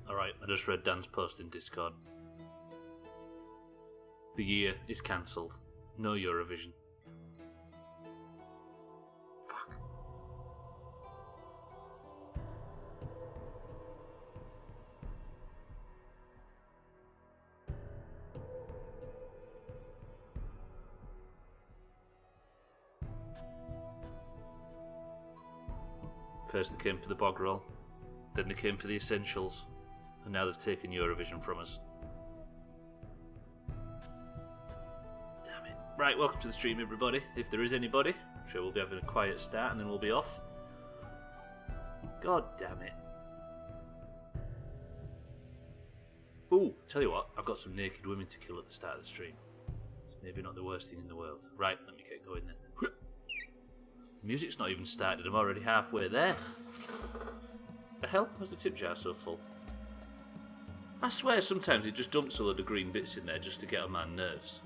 Alright, I just read Dan's post in Discord. The year is cancelled. No Eurovision. Fuck. First they came for the bog roll, then they came for the essentials, and now they've taken Eurovision from us. Damn it. Right, welcome to the stream, everybody. If there is anybody, I'm sure we'll be having a quiet start and then we'll be off. God damn it. Ooh, tell you what, I've got some naked women to kill at the start of the stream. It's maybe not the worst thing in the world. Right, let me get going then. The music's not even started, I'm already halfway there. The hell? Why's the tip jar so full? I swear sometimes it just dumps a load of green bits in there just to get on my nerves.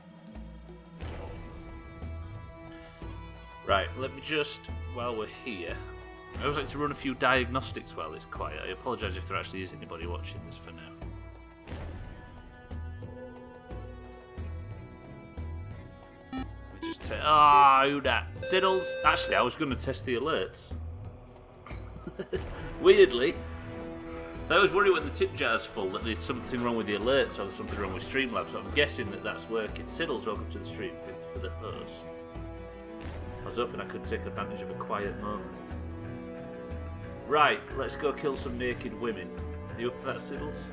Right, let me just, while we're here, I always like to run a few diagnostics while it's quiet. I apologise if there actually is anybody watching this for now. Who dat? Siddles? Actually, I was going to test the alerts. Weirdly. I was worried when the tip jar's full that there's something wrong with the alerts or there's something wrong with Streamlabs, so I'm guessing that that's working. Siddles, welcome to the stream. Thank you for the host. I was hoping I could take advantage of a quiet moment. Right, let's go kill some naked women. Are you up for that, Siddles?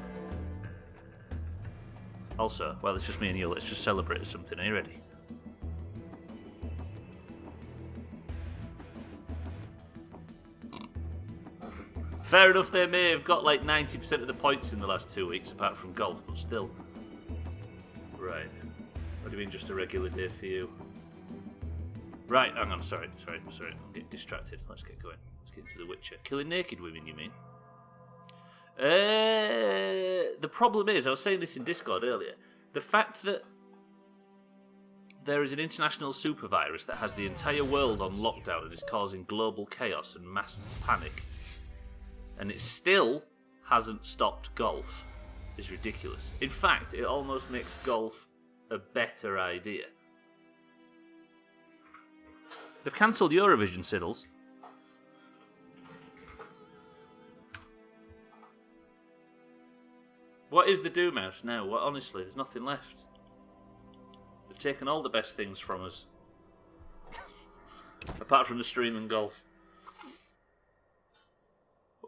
Also, well, it's just me and you, let's just celebrate something. Are you ready? Fair enough, they may have got like 90% of the points in the last 2 weeks, apart from golf, but still. Right. What do you mean, just a regular day for you? Right, hang on, sorry. I'm getting distracted. Let's get going. Let's get into The Witcher. Killing naked women, you mean? The problem is, I was saying this in Discord earlier, the fact that there is an international super virus that has the entire world on lockdown and is causing global chaos and mass panic, and it still hasn't stopped golf, is ridiculous. In fact, it almost makes golf a better idea. They've cancelled Eurovision, Siddles. What is the Doomhaus now? Well, honestly, there's nothing left. They've taken all the best things from us. Apart from the stream and golf.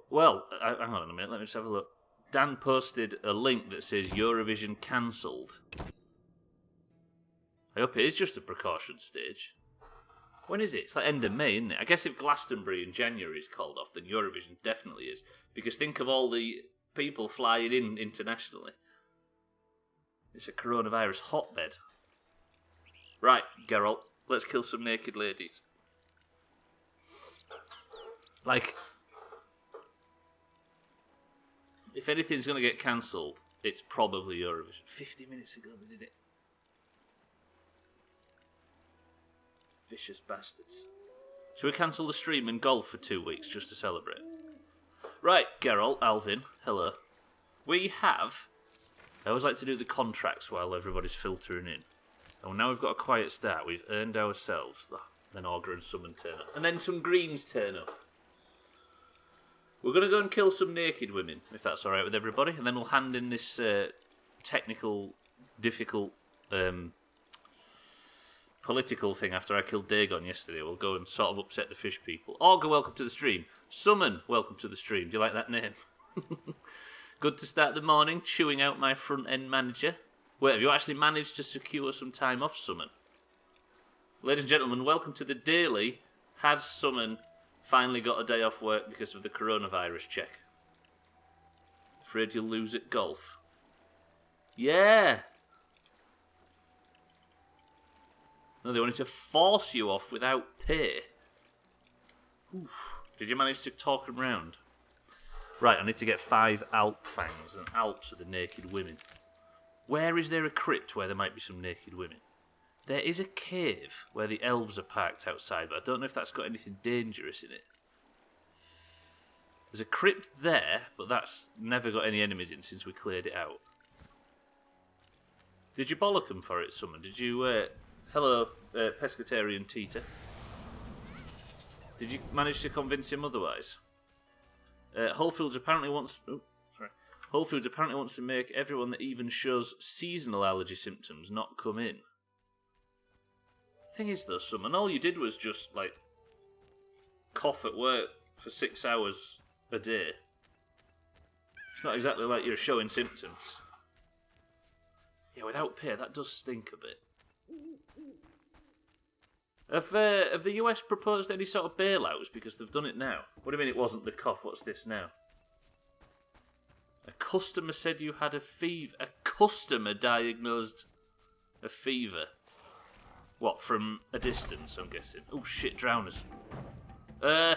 Well, hang on a minute, let me just have a look. Dan posted a link that says Eurovision cancelled. I hope it is just a precaution stage. When is it? It's like end of May, isn't it? I guess if Glastonbury in January is called off, then Eurovision definitely is. Because think of all the people flying in internationally. It's a coronavirus hotbed. Right, Geralt, let's kill some naked ladies. Like, if anything's going to get cancelled, it's probably Eurovision. 50 minutes ago they did it. Vicious bastards. Should we cancel the stream and golf for 2 weeks just to celebrate? Right, Geralt, Alvin, hello. We have... I always like to do the contracts while everybody's filtering in. And now we've got a quiet start. We've earned ourselves an Augur and Summon turn up. And then some greens turn up. We're going to go and kill some naked women, if that's alright with everybody. And then we'll hand in this technical, difficult, political thing after I killed Dagon yesterday. We'll go and sort of upset the fish people. Augur, welcome to the stream. Summon, welcome to the stream. Do you like that name? Good to start the morning, chewing out my front-end manager. Wait, have you actually managed to secure some time off, Summon? Ladies and gentlemen, welcome to the daily. Has Summon finally got a day off work because of the coronavirus check? Afraid you'll lose at golf. Yeah! No, they wanted to force you off without pay. Oof. Did you manage to talk them round? Right, I need to get 5 Alp fangs, and Alps are the naked women. Where is there a crypt where there might be some naked women? There is a cave where the elves are parked outside, but I don't know if that's got anything dangerous in it. There's a crypt there, but that's never got any enemies in since we cleared it out. Did you bollock them for it, Summon? Did you... hello, pescatarian Tita. Did you manage to convince him otherwise? Whole Foods apparently wants... Oh, sorry. Whole Foods apparently wants to make everyone that even shows seasonal allergy symptoms not come in. Thing is, though, Summon, all you did was just, like, cough at work for 6 hours a day. It's not exactly like you're showing symptoms. Yeah, without pay, that does stink a bit. Have the US proposed any sort of bailouts because they've done it now? What do you mean it wasn't the cough? What's this now? A customer said you had a fever. A customer diagnosed a fever. What, from a distance, I'm guessing? Oh shit, drowners. Right,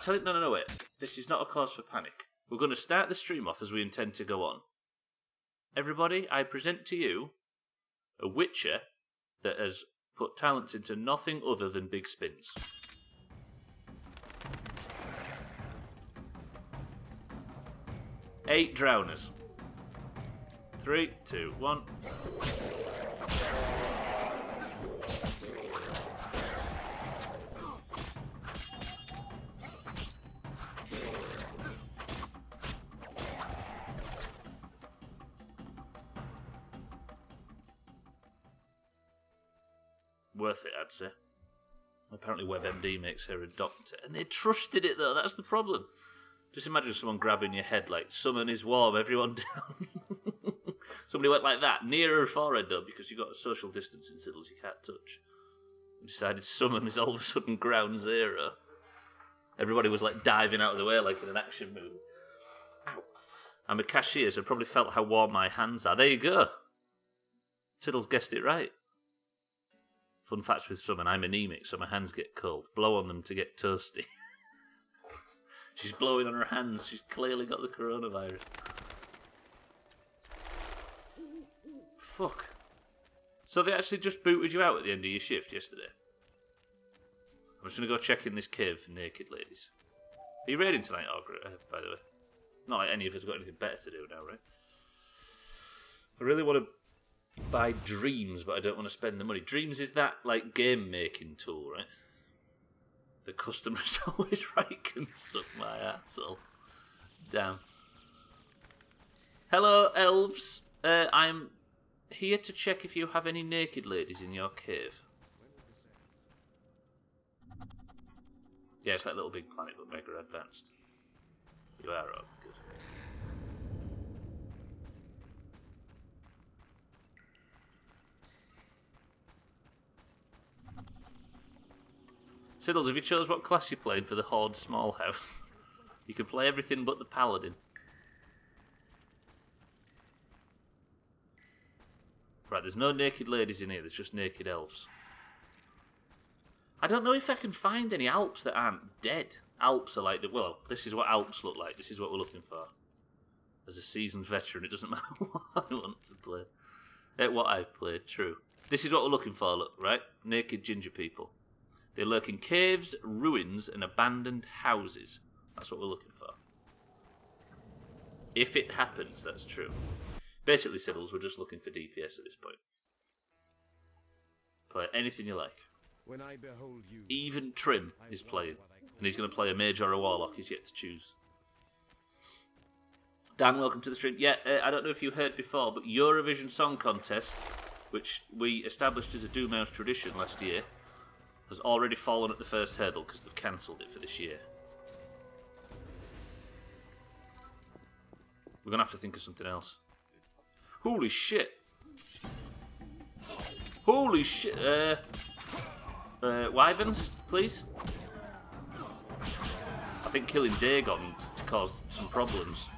tell it. No, wait. This is not a cause for panic. We're going to start the stream off as we intend to go on. Everybody, I present to you a Witcher that has put talents into nothing other than big spins. Eight drowners. 3, 2, 1. Worth it, I'd say. Apparently WebMD makes her a doctor. And they trusted it, though. That's the problem. Just imagine someone grabbing your head like, summon is warm, everyone down. Somebody went like that, near her forehead, though, because you've got a social distancing siddles you can't touch. And decided summon is all of a sudden ground zero. Everybody was like diving out of the way like in an action movie. Ow. I'm a cashier, so I probably felt how warm my hands are. There you go. Tiddles guessed it right. Fun facts with Summon, I'm anemic, so my hands get cold. Blow on them to get toasty. She's blowing on her hands. She's clearly got the coronavirus. Fuck. So they actually just booted you out at the end of your shift yesterday? I'm just going to go check in this cave for naked ladies. Are you raiding tonight, Augur, by the way? Not like any of us got anything better to do now, right? I really want to buy Dreams, but I don't want to spend the money. Dreams is that, like, game-making tool, right? The customer's always right, can suck my arsehole. Damn. Hello, elves. I'm here to check if you have any naked ladies in your cave. Yeah, it's like Little Big Planet, but mega advanced. You are all good. Siddles, have you chose what class you're playing for the Horde Small House? You can play everything but the Paladin. Right, there's no naked ladies in here, there's just naked elves. I don't know if I can find any Alps that aren't dead. Alps are like, well, this is what Alps look like, this is what we're looking for. As a seasoned veteran, it doesn't matter what I want to play. What I've played, true. This is what we're looking for, look, right? Naked ginger people. They lurk in caves, ruins, and abandoned houses. That's what we're looking for. If it happens, that's true. Basically, Siddles, we're just looking for DPS at this point. Play anything you like. When I behold you, even Trim is playing, and he's going to play a mage or a warlock. He's yet to choose. Dan, welcome to the stream. Yeah, I don't know if you heard before, but Eurovision Song Contest, which we established as a Doomhaus tradition last year, has already fallen at the first hurdle because they've cancelled it for this year. We're going to have to think of something else. Holy shit. Holy shit. Wyverns, please. I think killing Dagon caused some problems.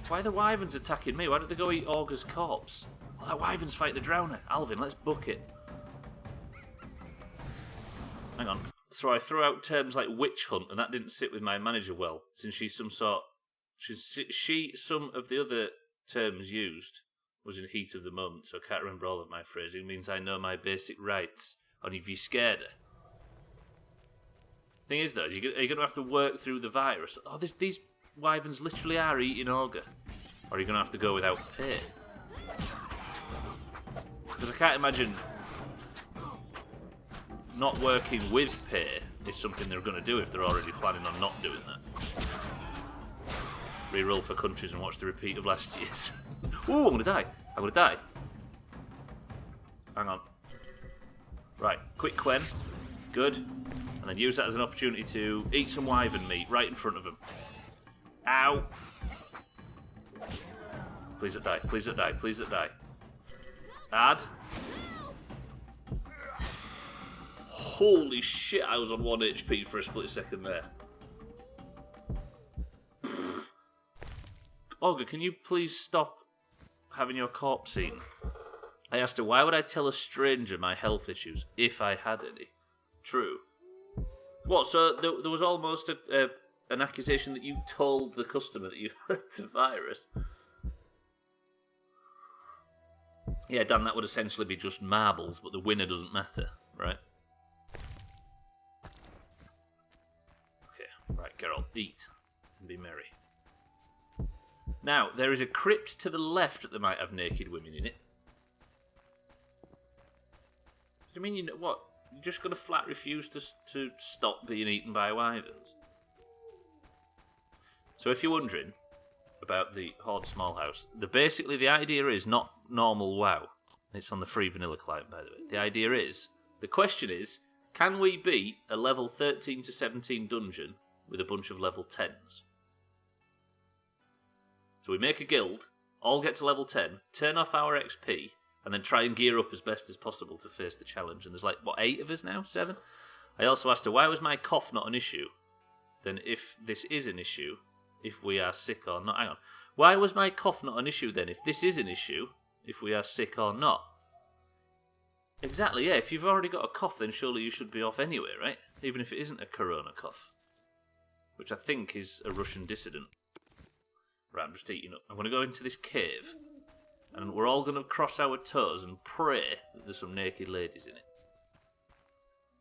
Why are the Wyverns attacking me? Why don't they go eat Augur's corpse? Oh, that Wyvern's fighting the Drowner. Alvin, let's book it. Hang on. So I threw out terms like witch hunt, and that didn't sit with my manager well, since she's some sort... some of the other terms used was in heat of the moment, so I can't remember all of my phrasing. It means I know my basic rights on Viscada. Thing is, though, are you going to have to work through the virus? Oh, these wyverns literally are eating Augur. Or are you going to have to go without pay? Because I can't imagine not working with pay is something they're going to do if they're already planning on not doing that. Reroll for countries and watch the repeat of last year's. Ooh, I'm going to die. I'm going to die. Hang on. Right, quick Quen. Good. And then use that as an opportunity to eat some wyvern meat right in front of him. Ow! Please don't die, please don't die, please don't die. Add. Holy shit, I was on 1 HP for a split second there. Olga, can you please stop having your corpse eaten? I asked her, why would I tell a stranger my health issues if I had any? True. What, so there was almost an accusation that you told the customer that you had the virus? Yeah, Dan, that would essentially be just marbles, but the winner doesn't matter, right? Okay, right, Geralt, eat and be merry. Now, there is a crypt to the left that might have naked women in it. Do you mean, you know what? You're just going to flat refuse to stop being eaten by wyverns? So if you're wondering about the Horde Small House, basically the idea is not normal WoW. It's on the free vanilla client, by the way. The idea is, the question is, can we beat a level 13 to 17 dungeon with a bunch of level 10s? So we make a guild, all get to level 10, turn off our XP, and then try and gear up as best as possible to face the challenge. And there's like, what, 8 of us now? 7? I also asked her, why was my cough not an issue? Then if this is an issue, if we are sick or not. Hang on. Why was my cough not an issue then? If this is an issue, if we are sick or not? Exactly, yeah. If you've already got a cough, then surely you should be off anyway, right? Even if it isn't a corona cough. Which I think is a Russian dissident. Right, I'm just eating up. I'm going to go into this cave. And we're all going to cross our toes and pray that there's some naked ladies in it.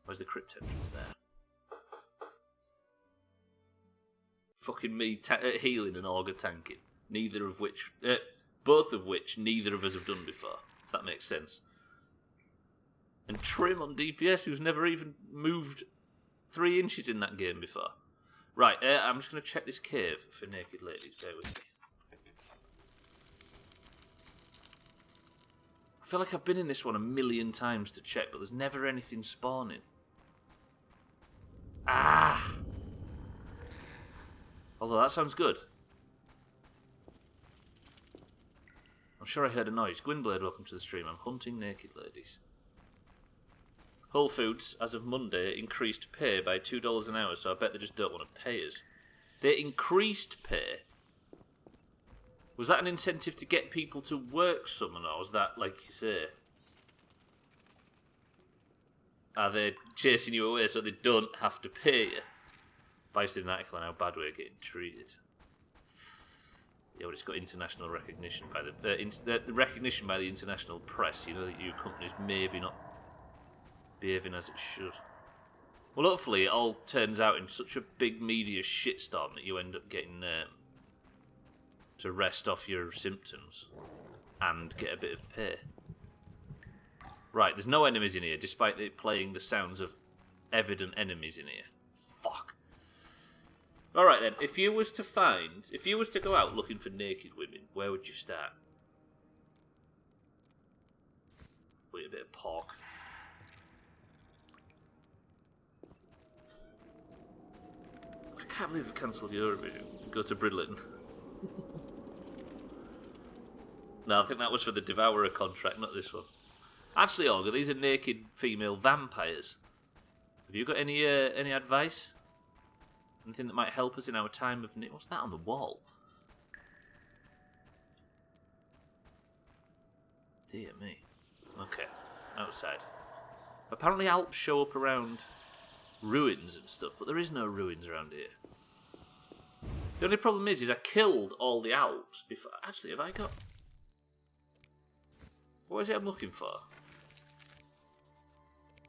Where's the crypt entrance there? Fucking me healing and auger tanking. Both of which neither of us have done before. If that makes sense. And Trim on DPS, who's never even moved 3 inches in that game before. Right, I'm just going to check this cave for naked ladies. Bear with me. I feel like I've been in this one 1,000,000 times to check, but there's never anything spawning. Ah! Although that sounds good. I'm sure I heard a noise. Gwynblade, welcome to the stream. I'm hunting naked ladies. Whole Foods, as of Monday, increased pay by $2 an hour, so I bet they just don't want to pay us. They increased pay? Was that an incentive to get people to work someone, or was that, like you say, are they chasing you away so they don't have to pay you? Vice did an article on how bad we're getting treated. Yeah, but it's got international recognition by the recognition by the international press. You know that your company's maybe not behaving as it should. Well, hopefully it all turns out in such a big media shitstorm that you end up getting to rest off your symptoms and get a bit of pay. Right, there's no enemies in here, despite it playing the sounds of evident enemies in here. Fuck. Alright then, if you was to go out looking for naked women, where would you start? Wait, a bit of pork. I can't believe we cancelled Eurovision. Go to Bridlin. No, I think that was for the Devourer contract, not this one. Actually, Olga, these are naked female vampires. Have you got any advice? Anything that might help us in our time of need? What's that on the wall? Dear me. Okay, outside. Apparently Alps show up around ruins and stuff, but there is no ruins around here. The only problem is I killed all the Alps before. Actually, have I got... What is it I'm looking for?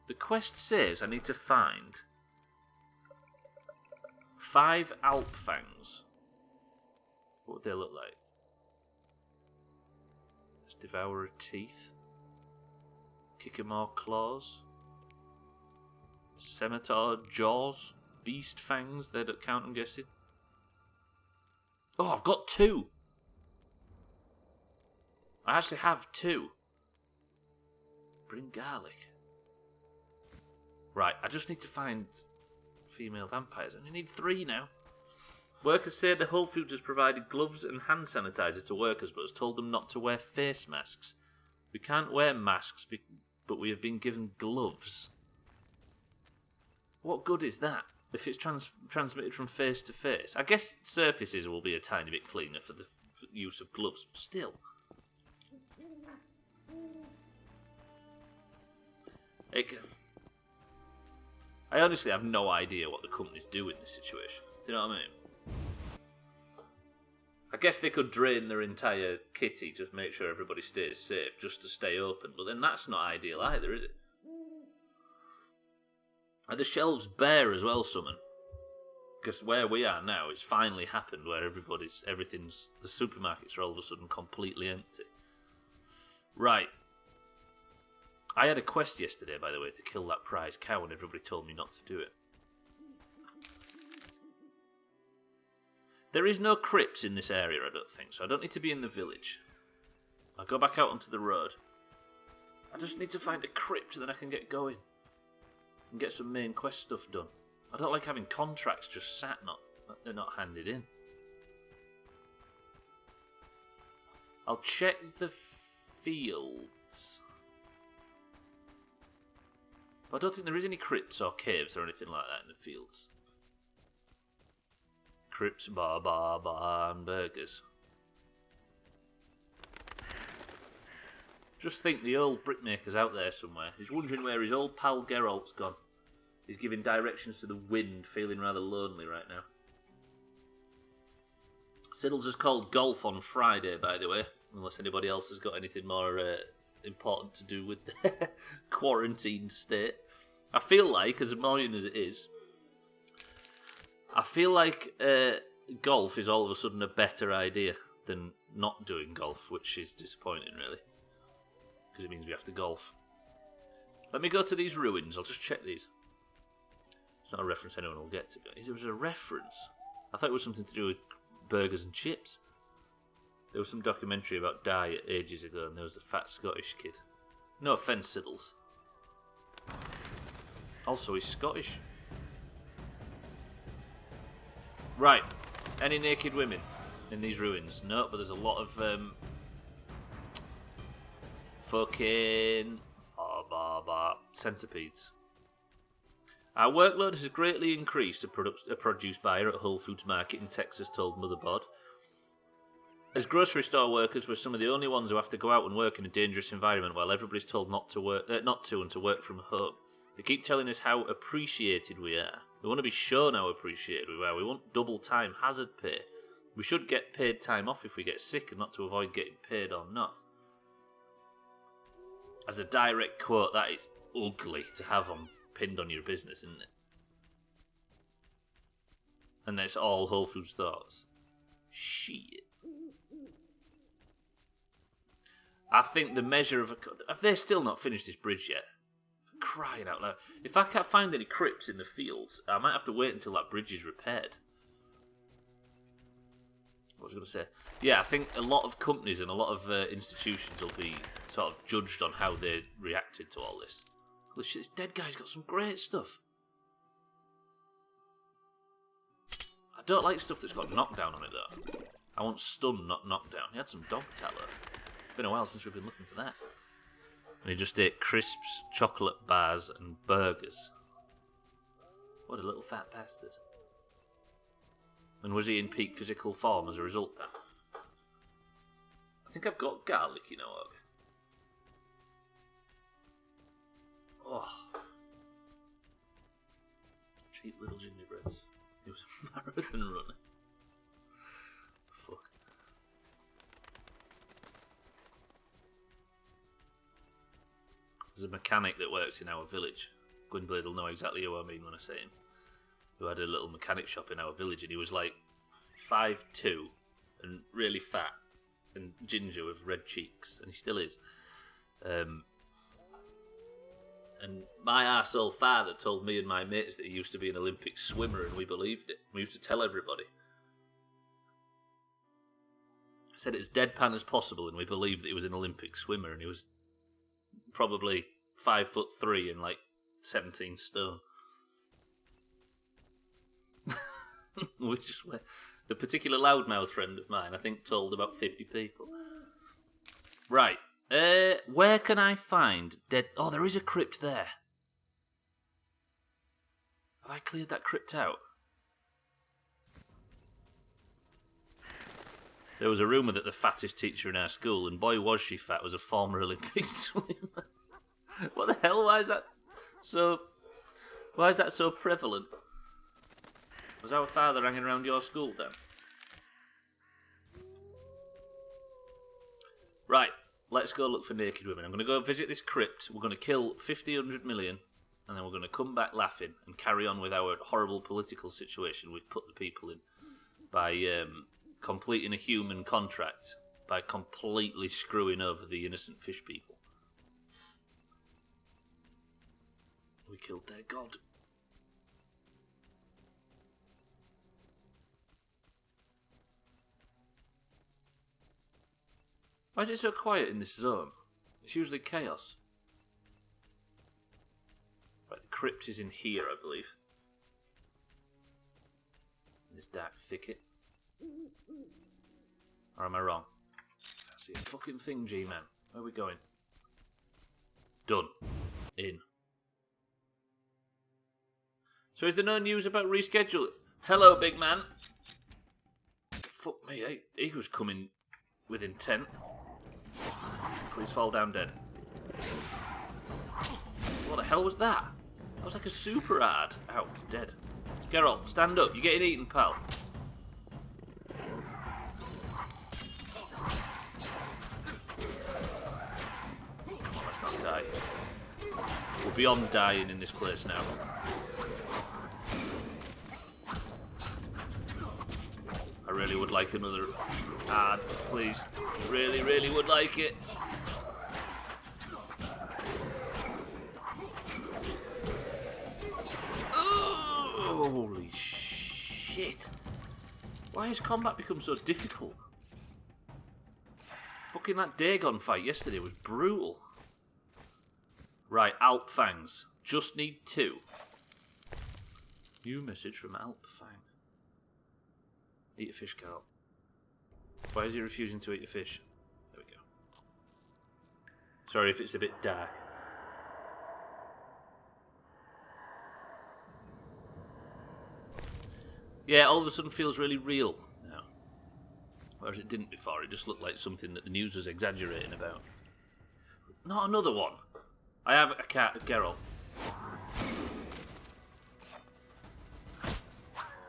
The quest says I need to find 5 Alp Fangs. What would they look like? Let's Devourer Teeth. Kickamore Claws. Scimitar Jaws. Beast Fangs, they don't count, I'm guessing. Oh, I've got 2! I actually have 2. Bring garlic. Right, I just need to find female vampires. I only need 3 now. Workers say the Whole Foods has provided gloves and hand sanitizer to workers, but has told them not to wear face masks. We can't wear masks, but we have been given gloves. What good is that if it's transmitted from face to face? I guess surfaces will be a tiny bit cleaner for the use of gloves, but still. I honestly have no idea what the companies do in this situation. Do you know what I mean? I guess they could drain their entire kitty to make sure everybody stays safe, just to stay open, but then that's not ideal either, is it? Are the shelves bare as well, Summon? Because where we are now, it's finally happened where the supermarkets are all of a sudden completely empty. Right. I had a quest yesterday, by the way, to kill that prize cow, and everybody told me not to do it. There is no crypts in this area, I don't think, so I don't need to be in the village. I'll go back out onto the road. I just need to find a crypt, and then I can get going. And get some main quest stuff done. I don't like having contracts just sat, they're not handed in. I'll check the fields. But I don't think there is any crypts or caves or anything like that in the fields. Crypts, and burgers. Just think the old brickmaker's out there somewhere. He's wondering where his old pal Geralt's gone. He's giving directions to the wind, feeling rather lonely right now. Siddles has called golf on Friday, by the way, unless anybody else has got anything more important to do with the quarantine state. I feel like, as annoying as it is, I feel like golf is all of a sudden a better idea than not doing golf, which is disappointing, really. Because it means we have to golf. Let me go to these ruins. I'll just check these. It's not a reference anyone will get to. It was a reference. I thought it was something to do with burgers and chips. There was some documentary about diet ages ago, and there was a fat Scottish kid. No offence, Siddles. Also, he's Scottish. Right. Any naked women in these ruins? No, but there's a lot of fucking centipedes. Our workload has greatly increased, a produce buyer at Whole Foods Market in Texas told Motherboard. As grocery store workers, we're some of the only ones who have to go out and work in a dangerous environment while everybody's told not to and to work from home. They keep telling us how appreciated we are. We want to be shown how appreciated we are. We want double time hazard pay. We should get paid time off if we get sick and not to avoid getting paid or not. As a direct quote, that is ugly to have pinned on your business, isn't it? And that's all Whole Foods thoughts. Shit. I think the measure of have they still not finished this bridge yet? For crying out loud. If I can't find any crypts in the fields, I might have to wait until that bridge is repaired. What was I going to say? Yeah, I think a lot of companies and a lot of institutions will be sort of judged on how they reacted to all this. Holy shit, this dead guy's got some great stuff. I don't like stuff that's got knockdown on it, though. I want stun, not knockdown. He had some dog tallow. It's been a while since we've been looking for that. And he just ate crisps, chocolate bars, and burgers. What a little fat bastard. And was he in peak physical form as a result then? I think I've got garlic, you know, Og. Oh. Cheap little gingerbreads. He was a marathon runner. Fuck. There's a mechanic that works in our village. Gwynblade will know exactly who I mean when I say him. who had a little mechanic shop in our village, and he was like 5'2" and really fat and ginger with red cheeks, and he still is. And my arsehole father told me and my mates that he used to be an Olympic swimmer, and we believed it. We used to tell everybody. I said it as deadpan as possible, and we believed that he was an Olympic swimmer, and he was probably 5'3" and like 17 stone. Which is where the particular loudmouth friend of mine, I think, told about 50 people. Right. Where can I find dead... Oh, there is a crypt there. Have I cleared that crypt out? There was a rumour that the fattest teacher in our school, and boy was she fat, was a former Olympic swimmer. What the hell? Why is that so prevalent? Was our father hanging around your school then? Right, let's go look for naked women. I'm going to go visit this crypt. We're going to kill 100 million, and then we're going to come back laughing and carry on with our horrible political situation we've put the people in by completing a human contract, by completely screwing over the innocent fish people. We killed their god. Why is it so quiet in this zone? It's usually chaos. Right, the crypt is in here, I believe. In this dark thicket. Or am I wrong? I see a fucking thing, G-Man. Where are we going? Done. In. So is there no news about reschedule? Hello, big man. Fuck me, he was coming with intent. Please fall down dead. What the hell was that? That was like a super ad. Ow, dead. Geralt, stand up. You're getting eaten, pal. Come on, let's not die. We're beyond dying in this place now. I really would like another ad, please. Really, really would like it. Oh, holy shit. Why has combat become so difficult? Fucking that Dagon fight yesterday was brutal. Right, Alpfangs. Just need 2. New message from Alpfang. Eat a fish, Carl. Why is he refusing to eat a fish? There we go. Sorry if it's a bit dark. Yeah, all of a sudden feels really real now. Whereas it didn't before. It just looked like something that the news was exaggerating about. Not another one. I have a cat, Geralt.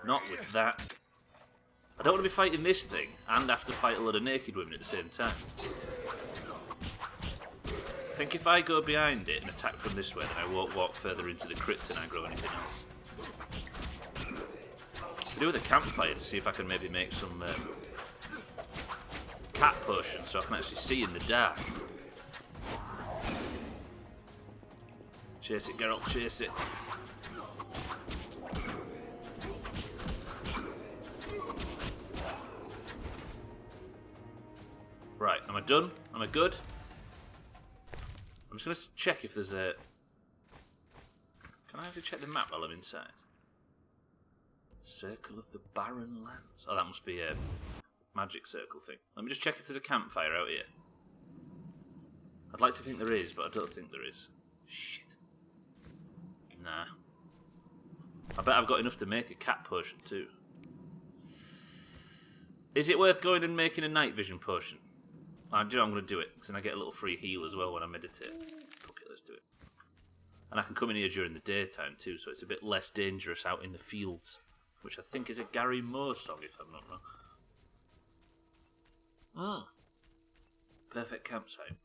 Not with that. I don't want to be fighting this thing and have to fight a load of naked women at the same time. I think if I go behind it and attack from this way, then I won't walk further into the crypt and aggro anything else. I'll do with a campfire to see if I can maybe make some cat potions so I can actually see in the dark. Chase it, Geralt, chase it. Right, am I done? Am I good? I'm just going to check if there's a... Can I actually check the map while I'm inside? Circle of the Barren Lands. Oh, that must be a magic circle thing. Let me just check if there's a campfire out here. I'd like to think there is, but I don't think there is. Shit. Nah. I bet I've got enough to make a cat potion too. Is it worth going and making a night vision potion? I'm going to do it, because then I get a little free heal as well when I meditate. Fuck it, let's do it. And I can come in here during the daytime too, so it's a bit less dangerous out in the fields. Which I think is a Gary Moore song, if I'm not wrong. Ah. Perfect campsite.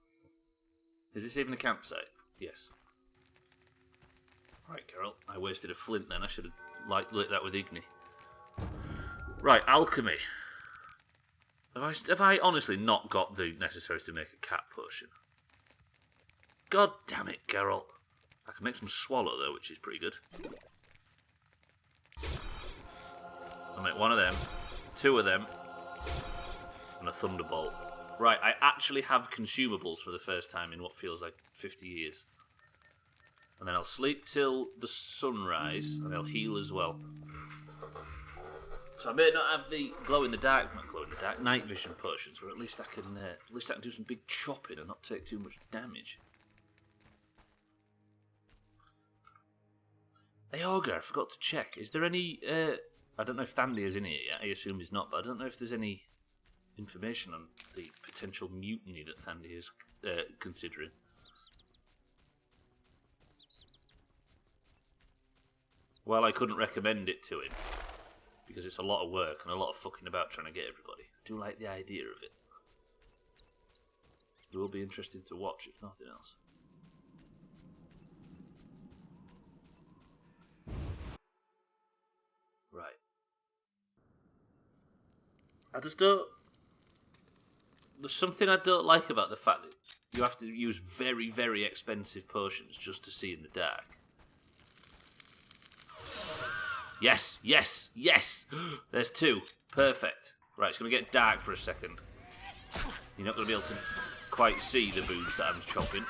Is this even a campsite? Yes. Right, Carol. I wasted a flint then. I should have lit that with Igni. Right, alchemy. Have I honestly not got the necessaries to make a cat potion? God damn it, Carol. I can make some swallow though, which is pretty good. I'll make one of them, two of them, and a thunderbolt. Right, I actually have consumables for the first time in what feels like 50 years. And then I'll sleep till the sunrise, and I'll heal as well. So I may not have the glow-in-the-dark night vision potions, but at least I can do some big chopping and not take too much damage. Hey, Augur, I forgot to check. Is there any... I don't know if Thandy is in here yet. I assume he's not, but I don't know if there's any information on the potential mutiny that Thandy is considering. Well, I couldn't recommend it to him, because it's a lot of work and a lot of fucking about trying to get everybody. I do like the idea of it. It will be interesting to watch, if nothing else. Right. I just don't... There's something I don't like about the fact that you have to use very, very expensive potions just to see in the dark. Yes, yes, yes! There's two. Perfect. Right, it's going to get dark for a second. You're not going to be able to quite see the boobs that I'm chopping.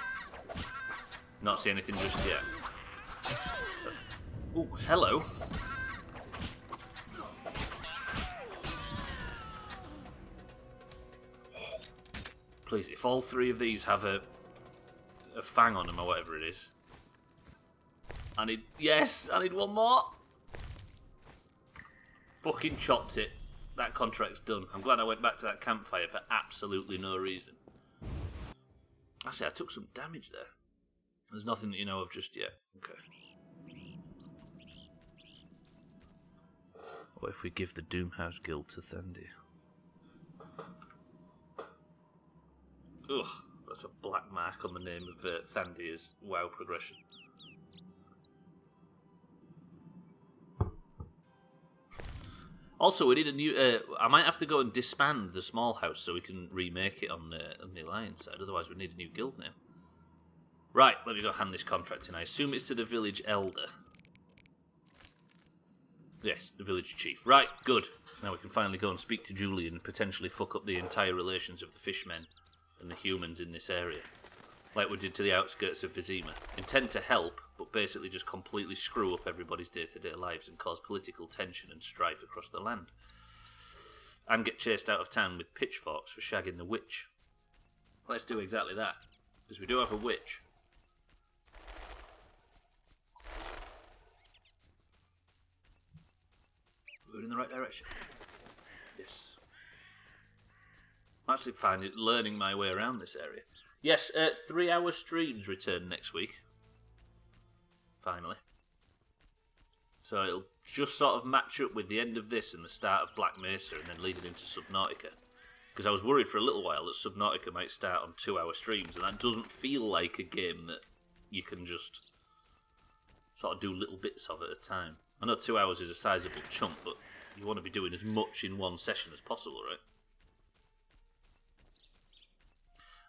Not see anything just yet. Oh, hello. Please, if all three of these have a fang on them or whatever it is. I need one more. Fucking chopped it. That contract's done. I'm glad I went back to that campfire for absolutely no reason. Actually, I took some damage there. There's nothing that you know of just yet. Okay. What if we give the Doomhaus Guild to Thandy? Ugh, that's a black mark on the name of Thandy's WoW progression. Also, we need a new... I might have to go and disband the small house so we can remake it on the Alliance side. Otherwise, we need a new guild name. Right, let me go hand this contract in. I assume it's to the village elder. Yes, the village chief. Right, good. Now we can finally go and speak to Julie and potentially fuck up the entire relations of the fishmen and the humans in this area. Like we did to the outskirts of Vizima. Intend to help, but basically just completely screw up everybody's day-to-day lives and cause political tension and strife across the land. And get chased out of town with pitchforks for shagging the witch. Let's do exactly that, because we do have a witch. We're going in the right direction. Yes. I'm actually finding learning my way around this area. Yes, 3-hour streams return next week. Finally. So it'll just sort of match up with the end of this and the start of Black Mesa and then leading into Subnautica. Because I was worried for a little while that Subnautica might start on 2-hour streams, and that doesn't feel like a game that you can just sort of do little bits of at a time. I know 2 hours is a sizable chunk, but you want to be doing as much in one session as possible, right?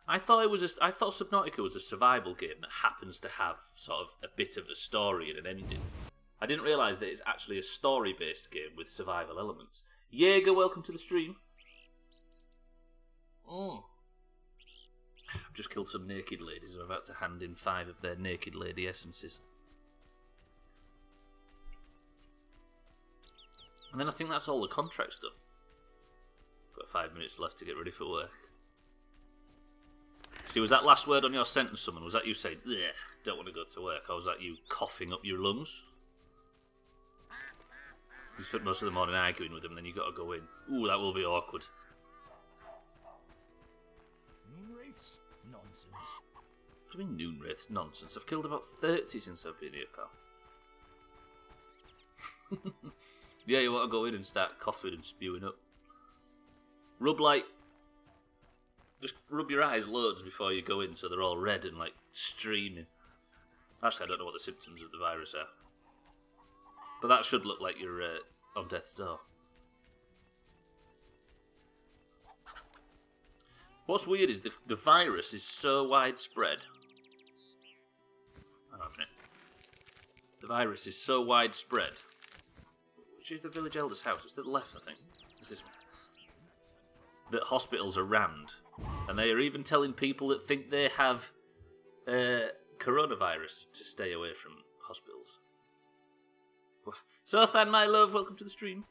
I thought Subnautica was a survival game that happens to have sort of a bit of a story and an ending. I didn't realise that it's actually a story-based game with survival elements. Jaeger, welcome to the stream. I've just killed some naked ladies. I'm about to hand in 5 of their naked lady essences. And then I think that's all the contract's done. Got 5 minutes left to get ready for work. See, was that last word on your sentence, someone? Was that you saying, "Ugh, don't want to go to work"? Or was that you coughing up your lungs? You spent most of the morning arguing with them, and then you got to go in. Ooh, that will be awkward. Noonwraiths? Nonsense. What do you mean, Noonwraiths? Nonsense. I've killed about 30 since I've been here, pal. Yeah, you want to go in and start coughing and spewing up. Just rub your eyes loads before you go in so they're all red and like streaming. Actually, I don't know what the symptoms of the virus are. But that should look like you're on death's door. What's weird is the virus is so widespread. Hang on a minute. The virus is so widespread. Which is the village elder's house? It's to the left, I think. It's this one. That hospitals are rammed. And they are even telling people that think they have coronavirus to stay away from hospitals. So, Than, my love, welcome to the stream.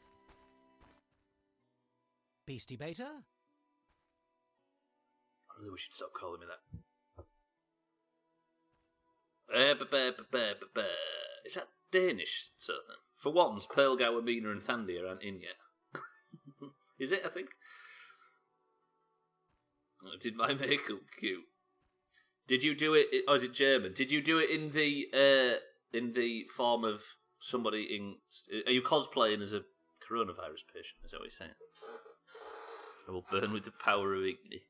Beastie Beta? I really wish you'd stop calling me that. Is that Danish, Sothan? For once, Pearlgower, Mina and Thandia aren't in yet. Is it, I think? Oh, did my makeup cute? Did you do it, or is it German? Did you do it in the form of somebody in... Are you cosplaying as a coronavirus patient? Is that what you're saying? I will burn with the power of Igni.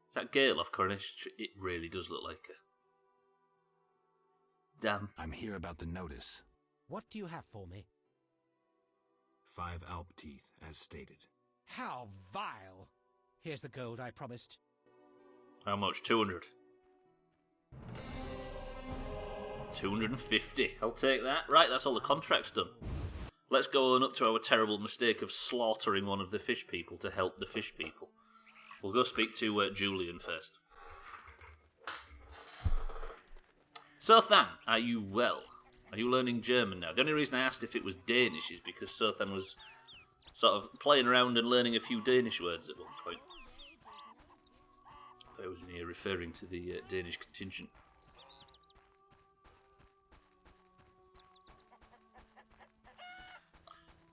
Is that Gale off Coronation Street? It really does look like her. Damn. I'm here about the notice. What do you have for me? 5 Alp teeth, as stated. How vile! Here's the gold I promised. How much? 200. 250. I'll take that. Right, that's all the contracts done. Let's go on up to our terrible mistake of slaughtering one of the fish people to help the fish people. We'll go speak to Julian first. Sothan, are you well? Are you learning German now? The only reason I asked if it was Danish is because Sothan was sort of playing around and learning a few Danish words at one point. I thought I was in here referring to the Danish contingent.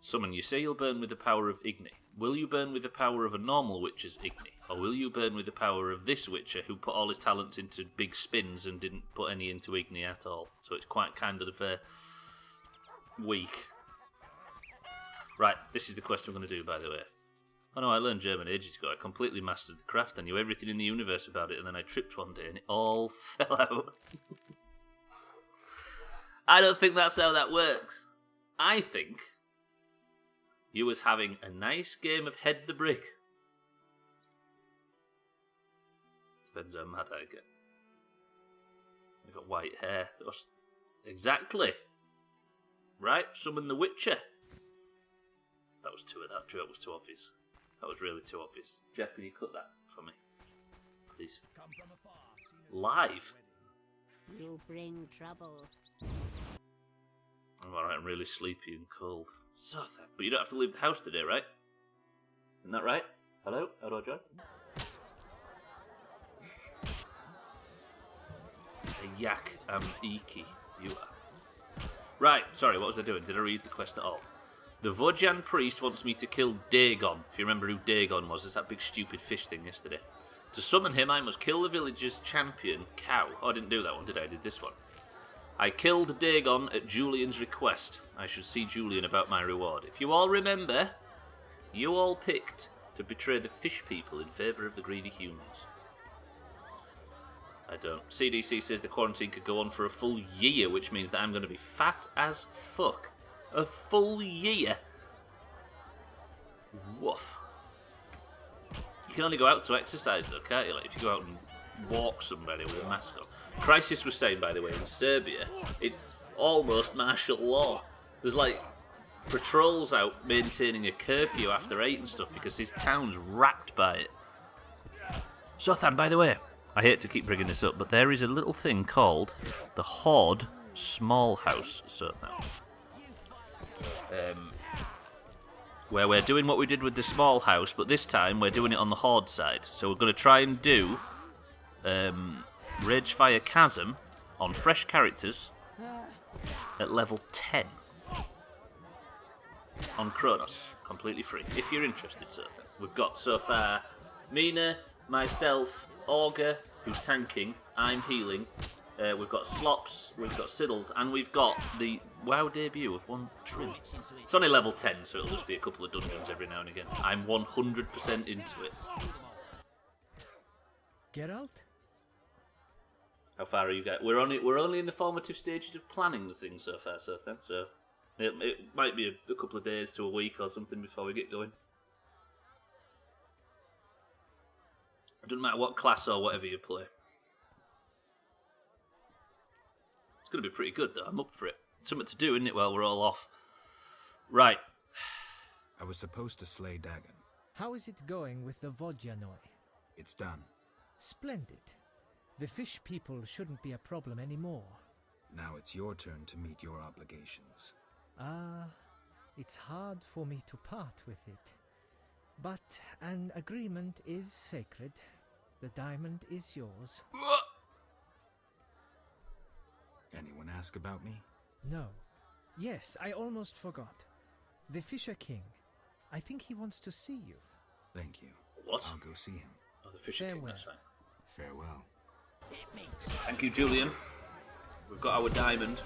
Summon, you say you'll burn with the power of Igni. Will you burn with the power of a normal witcher's Igni? Or will you burn with the power of this witcher who put all his talents into big spins and didn't put any into Igni at all? So it's quite kind of weak. Right, this is the quest I'm going to do, by the way. Oh no, I learned German ages ago. I completely mastered the craft. I knew everything in the universe about it, and then I tripped one day and it all fell out. I don't think that's how that works. I think you was having a nice game of Head the Brick. Depends how mad I get. I got white hair. Exactly. Right, summon the Witcher. That was too of that joke was too obvious. That was really too obvious. Jeff, can you cut that for me? Please. Live. You bring trouble. I'm alright, I'm really sleepy and cold. So sad. But you don't have to leave the house today, right? Isn't that right? Hello? How do I join? A yak am iki. You are. Right, sorry, what was I doing? Did I read the quest at all? The Vojan priest wants me to kill Dagon. If you remember who Dagon was, it's that big stupid fish thing yesterday. To summon him, I must kill the village's champion, Cow. Oh, I didn't do that one, did I? I did this one. I killed Dagon at Julian's request. I should see Julian about my reward. If you all remember, you all picked to betray the fish people in favour of the greedy humans. I don't. CDC says the quarantine could go on for a full year, which means that I'm going to be fat as fuck. A full year? Woof. You can only go out to exercise though, can't you? Like if you go out and walk somebody with a mask on. Crisis was saying, by the way, in Serbia, it's almost martial law. There's like patrols out maintaining a curfew after 8 and stuff because his town's racked by it. Sothan, by the way, I hate to keep bringing this up, but there is a little thing called the Horde Small House, Sothan. Where we're doing what we did with the small house, but this time we're doing it on the Horde side. So we're going to try and do Ragefire Chasm on fresh characters at level 10 on Kronos, completely free. If you're interested, so we've got so far Mina, myself, Augur, who's tanking, I'm healing. We've got Slops, we've got Siddles, and we've got the WoW debut of one Trim. It's only level 10, so it'll just be a couple of dungeons every now and again. I'm 100% into it. Geralt? How far are you guys? We're only in the formative stages of planning the thing so far, so it might be a couple of days to a week or something before we get going. It doesn't matter what class or whatever you play. It's going to be pretty good, though. I'm up for it. Something to do, isn't it, while we're all off? Right. I was supposed to slay Dagon. How is it going with the Vodyanoi? It's done. Splendid. The fish people shouldn't be a problem anymore. Now it's your turn to meet your obligations. It's hard for me to part with it. But an agreement is sacred. The diamond is yours. Anyone ask about me? No. Yes, I almost forgot. The Fisher King. I think he wants to see you. Thank you. What? I'll go see him. Oh, the Fisher King, that's fine. Farewell. Thank you, Julian. We've got our diamond.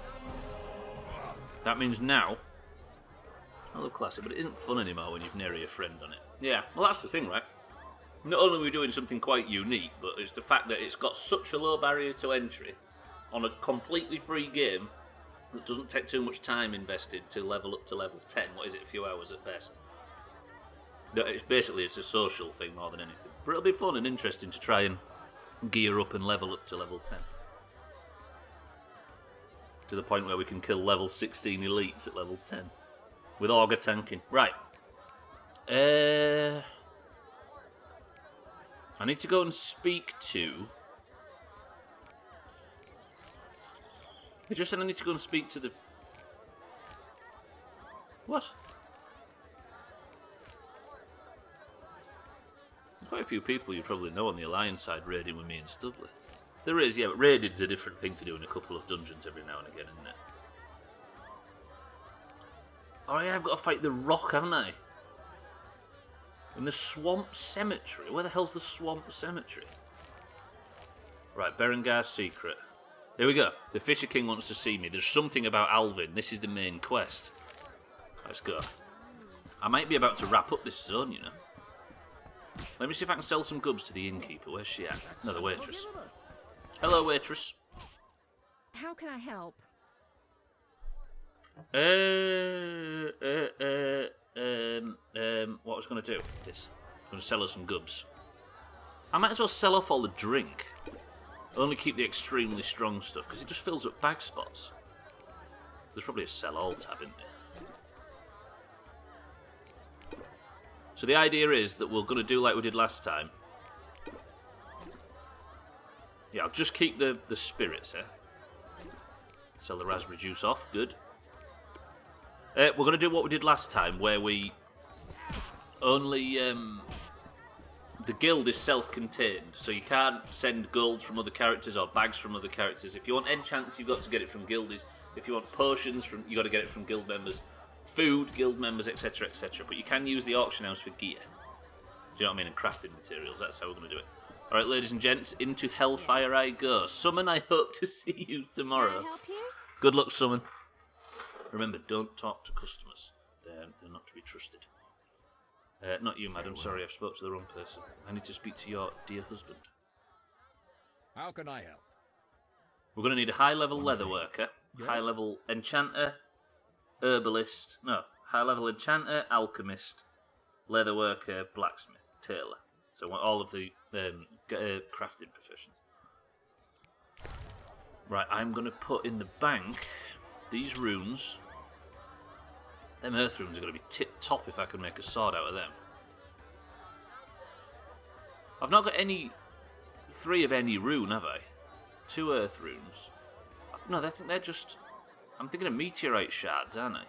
That means now... I love classic, but it isn't fun anymore when you've nary a friend on it. Yeah, well that's the thing, right? Not only are we doing something quite unique, but it's the fact that it's got such a low barrier to entry on a completely free game that doesn't take too much time invested to level up to level 10. What is it, a few hours at best? That it's a social thing more than anything. But it'll be fun and interesting to try and gear up and level up to level 10. To the point where we can kill level 16 elites at level 10. With auger tanking. Right. I need to go and speak to... I just said I need to go and speak to the... What? There's quite a few people you probably know on the Alliance side raiding with me and Stubbler. There is, yeah, but raiding's a different thing to do in a couple of dungeons every now and again, isn't it? Oh yeah, I've got to fight the Rock, haven't I? In the Swamp Cemetery. Where the hell's the Swamp Cemetery? Right, Berengar's secret. Here we go. The Fisher King wants to see me. There's something about Alvin. This is the main quest. Let's go. I might be about to wrap up this zone, you know. Let me see if I can sell some goods to the innkeeper. Where's she at? No, the waitress. Hello, waitress. How can I help? What I was going to do is I'm going to sell her some goods. I might as well sell off all the drink. Only keep the extremely strong stuff because it just fills up bag spots. There's probably a sell all tab in there. So the idea is that we're going to do like we did last time. Yeah, I'll just keep the spirits, eh? Sell the raspberry juice off, good. We're going to do what we did last time, where we only... the guild is self-contained, so you can't send gold from other characters or bags from other characters. If you want enchants, you've got to get it from guildies. If you want potions, you got to get it from guild members. Food, guild members, etc, etc. But you can use the auction house for gear. Do you know what I mean? And crafting materials. That's how we're going to do it. Alright, ladies and gents, into Hellfire I go. Summon, I hope to see you tomorrow. Can I help you? Good luck, Summon. Remember, don't talk to customers. They're not to be trusted. Not you, madam. Sorry, I've spoke to the wrong person. I need to speak to your dear husband. How can I help? We're going to need a high-level leatherworker, high-level enchanter, herbalist, no, high-level enchanter, alchemist, leatherworker, blacksmith, tailor. So all of the crafting professions. Right, I'm going to put in the bank these runes. Them earth runes are going to be tip-top if I can make a sword out of them. I've not got any 3 of any rune, have I? 2 earth runes. No, I think they're just... I'm thinking of meteorite shards, aren't I?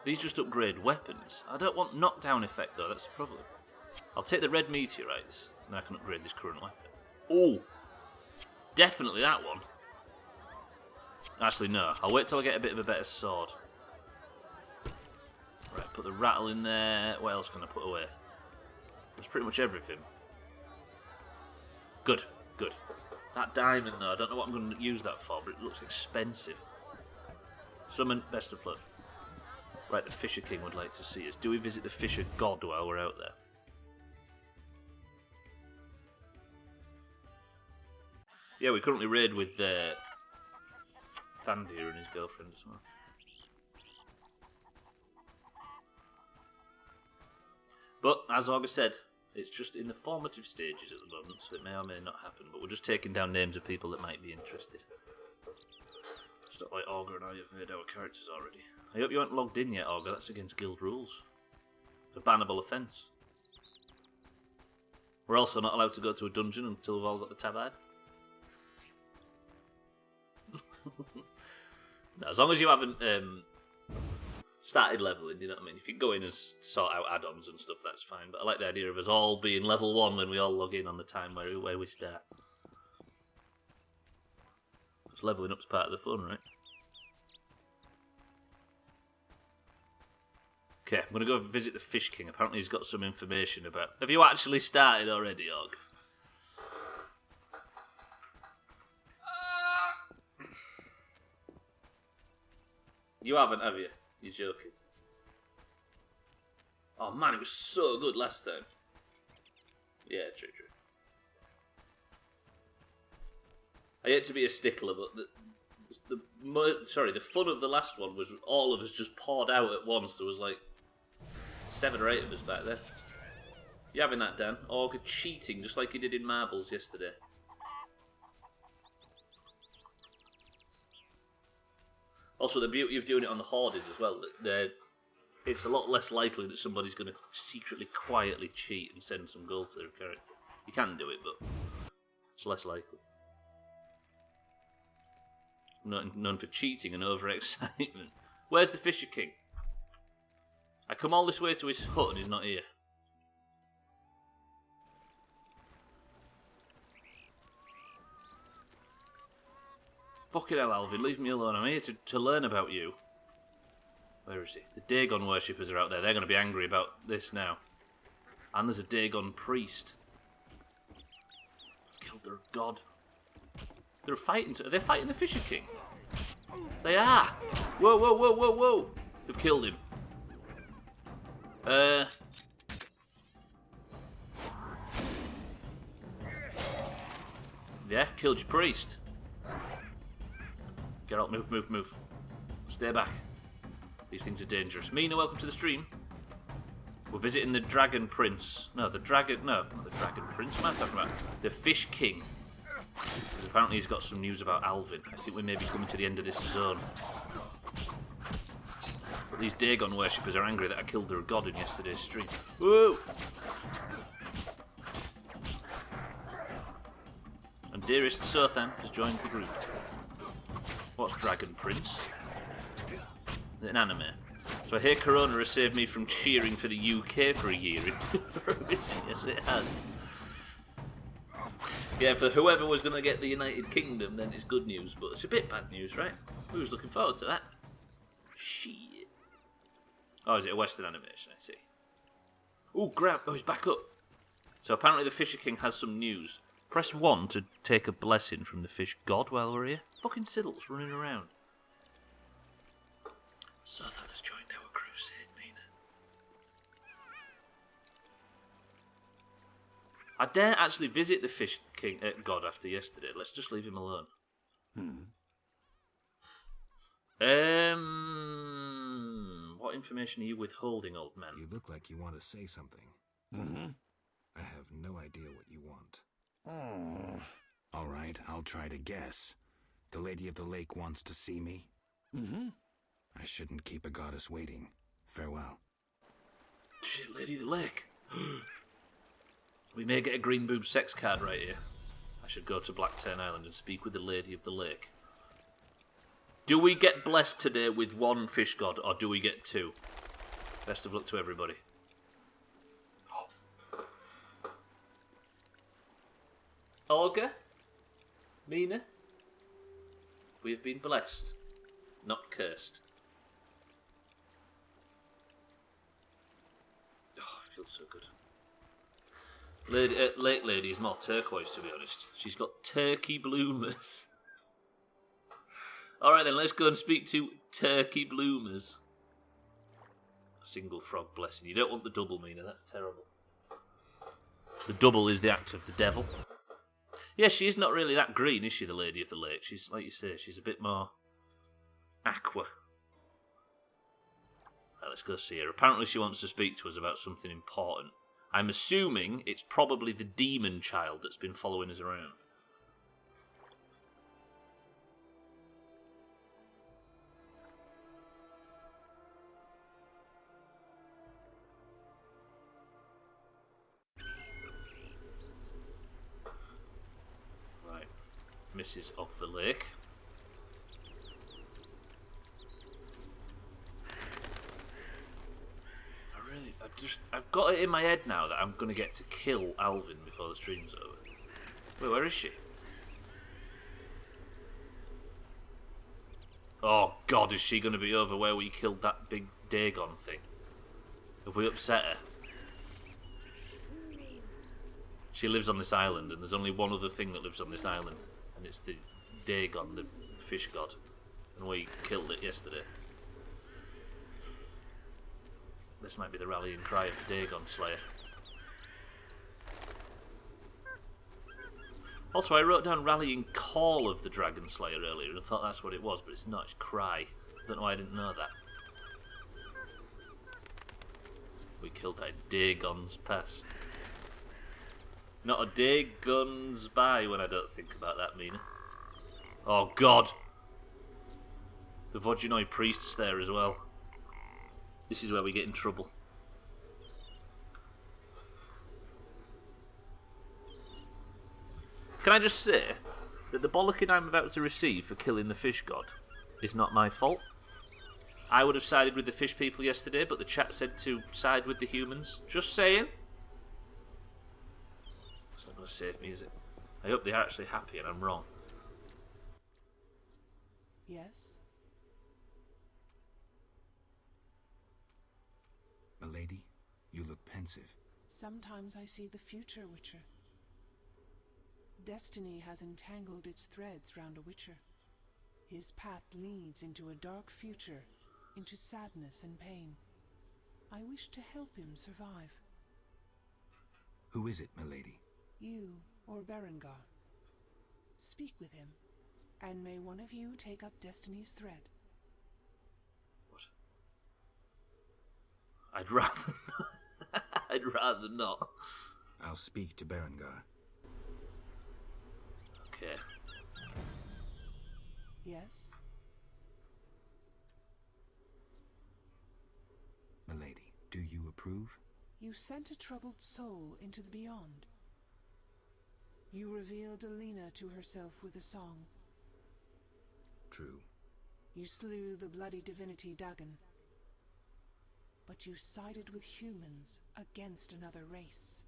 These just upgrade weapons. I don't want knockdown effect, though, that's the problem. I'll take the red meteorites, and then I can upgrade this current weapon. Oh! Definitely that one. Actually, no. I'll wait till I get a bit of a better sword. Right, put the rattle in there. What else can I put away? That's pretty much everything. Good, good. That diamond, though, I don't know what I'm going to use that for, but it looks expensive. Summon, best of luck. Right, the Fisher King would like to see us. Do we visit the Fisher God while we're out there? Yeah, we currently raid with Thandir and his girlfriend as well. But, as August said, it's just in the formative stages at the moment, so it may or may not happen. But we're just taking down names of people that might be interested. It's not like Augur and I have made our characters already. I hope you aren't logged in yet, Augur. That's against guild rules. It's a bannable offence. We're also not allowed to go to a dungeon until we've all got the tabard. No, as long as you haven't started leveling, you know what I mean? If you go in and sort out add-ons and stuff, that's fine. But I like the idea of us all being level 1 when we all log in on the time where we start. Because leveling up's part of the fun, right? Okay, I'm going to go visit the Fish King. Apparently he's got some information about... Have you actually started already, Og? You haven't, have you? You're joking. Oh man, it was so good last time. Yeah, true. I hate to be a stickler, but the fun of the last one was all of us just poured out at once. There was like 7 or 8 of us back there. You having that, Dan? Augur cheating just like he did in Marbles yesterday. Also, the beauty of doing it on the Horde is as well that it's a lot less likely that somebody's going to secretly, quietly cheat and send some gold to their character. You can do it, but it's less likely. Known for cheating and overexcitement. Where's the Fisher King? I come all this way to his hut and he's not here. Fucking hell, Alvin, leave me alone. I'm here to learn about you. Where is he? The Dagon worshippers are out there. They're going to be angry about this now. And there's a Dagon priest. Killed their god. They're fighting. Are they fighting the Fisher King? They are. Whoa. They've killed him. Yeah, killed your priest. Get out, move. Stay back. These things are dangerous. Mina, welcome to the stream. We're visiting the Dragon Prince. No, not the Dragon Prince. What am I talking about? The Fish King. Because apparently he's got some news about Alvin. I think we may be coming to the end of this zone. But these Dagon worshippers are angry that I killed their god in yesterday's stream. Woo! And dearest Sothan has joined the group. What's Dragon Prince? Is it an anime? So I hear Corona has saved me from cheering for the UK for a year in Eurovision. Yes, it has. Yeah, for whoever was going to get the United Kingdom, then it's good news, but it's a bit bad news, right? Who was looking forward to that? Shit. Oh, is it a Western animation? I see. Oh, grab. Oh, he's back up. So apparently the Fisher King has some news. Press 1 to take a blessing from the fish god while we're here. Fucking Siddles running around. Sothan has joined our crusade, Mina. I dare actually visit the Fish King god after yesterday. Let's just leave him alone. What information are you withholding, old man? You look like you want to say something. I have no idea what you want. All right, I'll try to guess. The Lady of the Lake wants to see me? I shouldn't keep a goddess waiting. Farewell. Shit, Lady of the Lake. We may get a green boob sex card right here. I should go to Blackturn Island and speak with the Lady of the Lake. Do we get blessed today with 1 fish god, or do we get 2? Best of luck to everybody. Olga? Mina? We have been blessed, not cursed. Oh, it feels so good. Lake Lady is more turquoise, to be honest. She's got turkey bloomers. Alright then, let's go and speak to turkey bloomers. Single frog blessing. You don't want the double, Mina, that's terrible. The double is the act of the devil. Yeah, she's not really that green, is she, the Lady of the Lake? She's, like you say, she's a bit more aqua. Right, let's go see her. Apparently she wants to speak to us about something important. I'm assuming it's probably the demon child that's been following us around. Right, Mrs. of the Lake. I've got it in my head now that I'm going to get to kill Alvin before the stream's over. Wait, where is she? Oh god, is she going to be over where we killed that big Dagon thing? Have we upset her? She lives on this island, and there's only one other thing that lives on this island, and it's the Dagon, the fish god. And we killed it yesterday. This might be the rallying cry of the Dagonslayer. Also, I wrote down rallying call of the Dragonslayer earlier, and I thought that's what it was, but it's not, it's cry. I don't know why I didn't know that. We killed a Dagon's past. Not a day guns by when I don't think about that, Mina. Oh god! The Voginoi priest's there as well. This is where we get in trouble. Can I just say that the bollocking I'm about to receive for killing the fish god is not my fault? I would have sided with the fish people yesterday, but the chat said to side with the humans. Just saying. It's not going to save me, is it? I hope they're actually happy and I'm wrong. Yes? Milady, you look pensive. Sometimes I see the future, Witcher. Destiny has entangled its threads round a Witcher. His path leads into a dark future, into sadness and pain. I wish to help him survive. Who is it, milady? You or Berengar. Speak with him, and may one of you take up Destiny's thread. I'd rather I'd rather not. I'll speak to Berengar. Okay. Yes? Milady, do you approve? You sent a troubled soul into the beyond. You revealed Alina to herself with a song. True. You slew the bloody divinity Dagon. But you sided with humans against another race.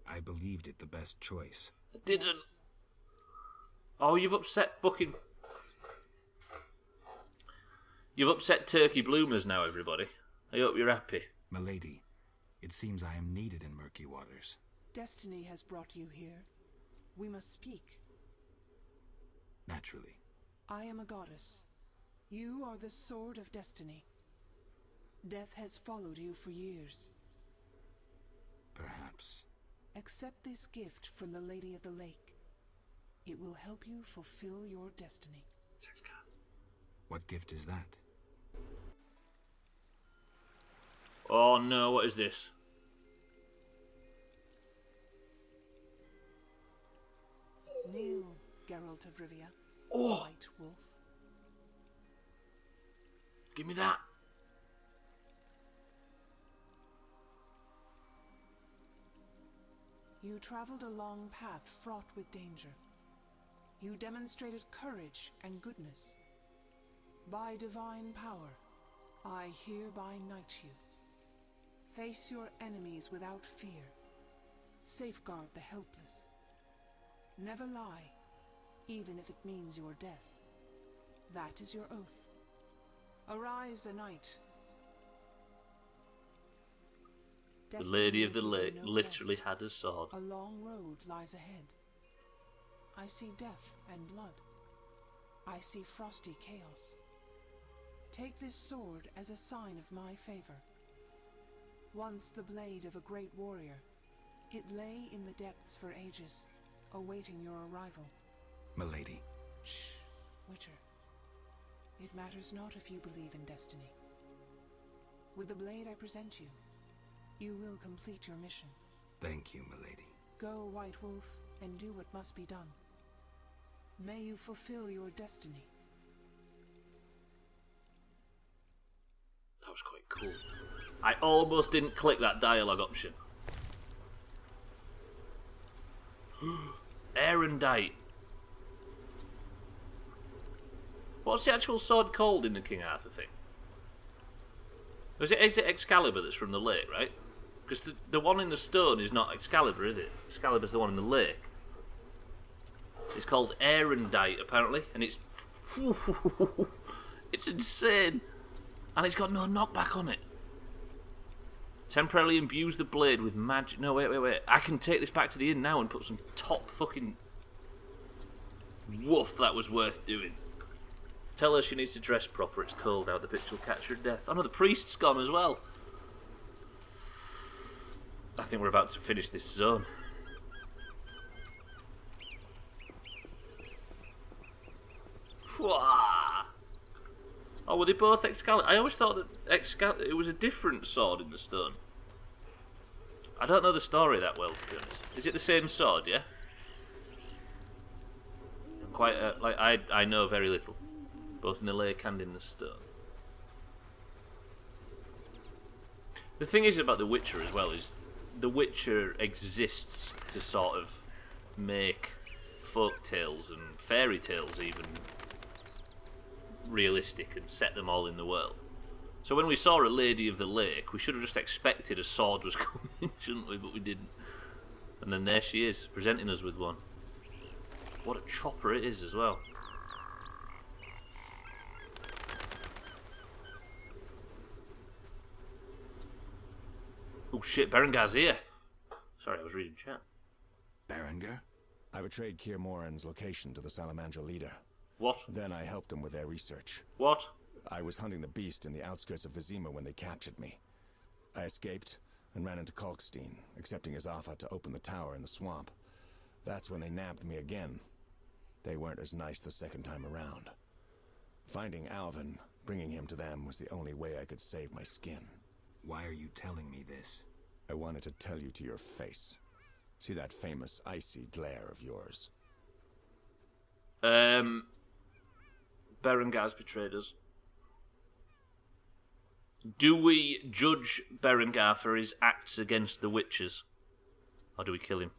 I believed it the best choice. I didn't. Yes. Oh, you've upset fucking... You've upset turkey bloomers now, everybody. I hope you're happy. Milady, it seems I am needed in murky waters. Destiny has brought you here. We must speak. Naturally. I am a goddess. You are the sword of destiny. Death has followed you for years. Perhaps. Accept this gift from the Lady of the Lake. It will help you fulfill your destiny. What gift is that? Oh no, what is this? Kneel, Geralt of Rivia. Oh! White Wolf. Give me that. You traveled a long path fraught with danger. You demonstrated courage and goodness. By divine power, I hereby knight you. Face your enemies without fear. Safeguard the helpless. Never lie, even if it means your death. That is your oath. Arise a knight. The Lady of the Lake literally had a sword. A long road lies ahead. I see death and blood. I see frosty chaos. Take this sword as a sign of my favor. Once the blade of a great warrior, it lay in the depths for ages. awaiting your arrival. Milady. Shh, Witcher. It matters not if you believe in destiny. With the blade I present you, you will complete your mission. Thank you, milady. Go, White Wolf, and do what must be done. May you fulfill your destiny. That was quite cool. I almost didn't click that dialogue option. Erendite. What's the actual sword called in the King Arthur thing? Is it Excalibur that's from the lake, right? Because the one in the stone is not Excalibur, is it? Excalibur's the one in the lake. It's called Erendite, apparently, and it's... it's insane. And it's got no knockback on it. Temporarily imbues the blade with magic... No, wait. I can take this back to the inn now and put some top fucking... Woof, that was worth doing. Tell her she needs to dress proper, it's cold out, the bitch will catch her death. Oh no, the priest's gone as well. I think we're about to finish this zone. Wah! Oh, were they both Excalibur? I always thought that it was a different sword in the stone. I don't know the story that well, to be honest. Is it the same sword, yeah? I'm quite, I know very little. Both in the lake and in the stone. The thing is about The Witcher as well is The Witcher exists to sort of make folk tales and fairy tales even realistic and set them all in the world. So when we saw a Lady of the Lake, we should have just expected a sword was coming, shouldn't we? But we didn't. And then there she is, presenting us with one. What a chopper it is as well. Oh shit, Berengar's here. Sorry, I was reading chat. Berenger? I betrayed Keir Moran's location to the Salamandra leader. What? Then I helped them with their research. What? I was hunting the beast in the outskirts of Vizima when they captured me. I escaped and ran into Kalkstein, accepting his offer to open the tower in the swamp. That's when they nabbed me again. They weren't as nice the second time around. Finding Alvin, bringing him to them, was the only way I could save my skin. Why are you telling me this? I wanted to tell you to your face. See that famous icy glare of yours? Berengar's betrayed us. Do we judge Berengar for his acts against the witches? Or do we kill him?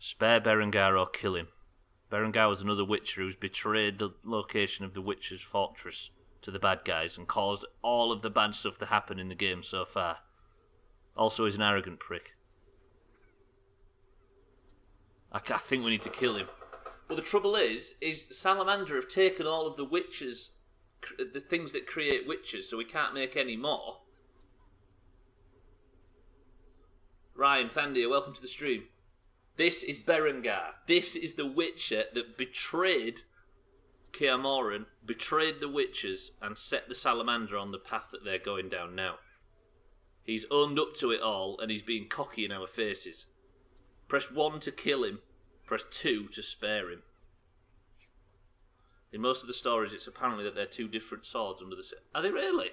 Spare Berengar or kill him. Berengar was another witcher who's betrayed the location of the witches' fortress to the bad guys and caused all of the bad stuff to happen in the game so far. Also, he's an arrogant prick. I think we need to kill him. But the trouble is Salamander have taken all of the witches, the things that create witches, so we can't make any more. Ryan, Thandia, welcome to the stream. This is Berengar. This is the witcher that betrayed Keir Moran, betrayed the witches, and set the Salamander on the path that they're going down now. He's owned up to it all, and he's being cocky in our faces. Press 1 to kill him. Press 2 to spare him. In most of the stories, it's apparently that they're two different swords under the... Are they really?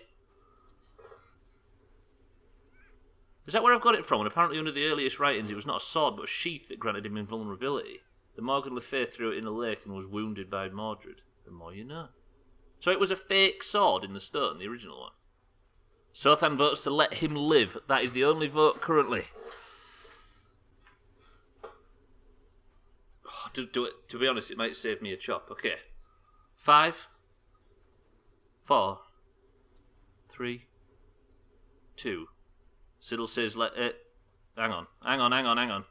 Is that where I've got it from? And apparently under the earliest writings, it was not a sword, but a sheath that granted him invulnerability. The Morgan Le Fay threw it in a lake and was wounded by Mordred. The more you know. So it was a fake sword in the stone, the original one. Sothan votes to let him live. That is the only vote currently. Oh, to be honest, it might save me a chop. Okay. 5, 4, 3, 2. Siddle says let it... Hang on.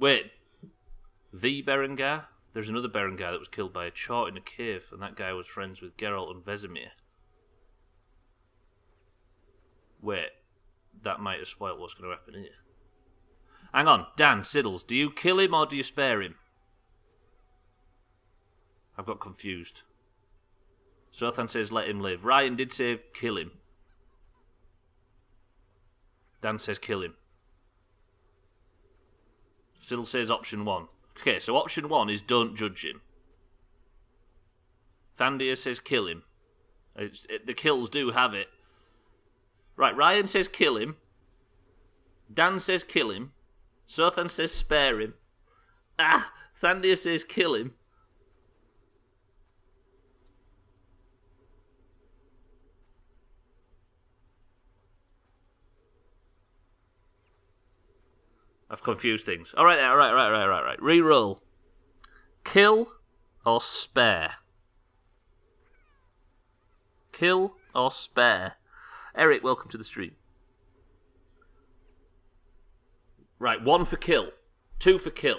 Wait. The Berengar? There's another Berengar that was killed by a chart in a cave, and that guy was friends with Geralt and Vesemir. Wait. That might have spoiled what's going to happen here. Hang on. Dan, Siddles, do you kill him or do you spare him? I've got confused. Sothan says let him live. Ryan did say kill him. Dan says kill him. Siddle says option 1. Okay, so option 1 is don't judge him. Thandia says kill him. The kills do have it. Right, Ryan says kill him. Dan says kill him. Sothan says spare him. Thandia says kill him. I've confused things. Alright, right. Reroll. Kill or spare? Kill or spare? Eric, welcome to the stream. Right, 1 for kill. 2 for kill.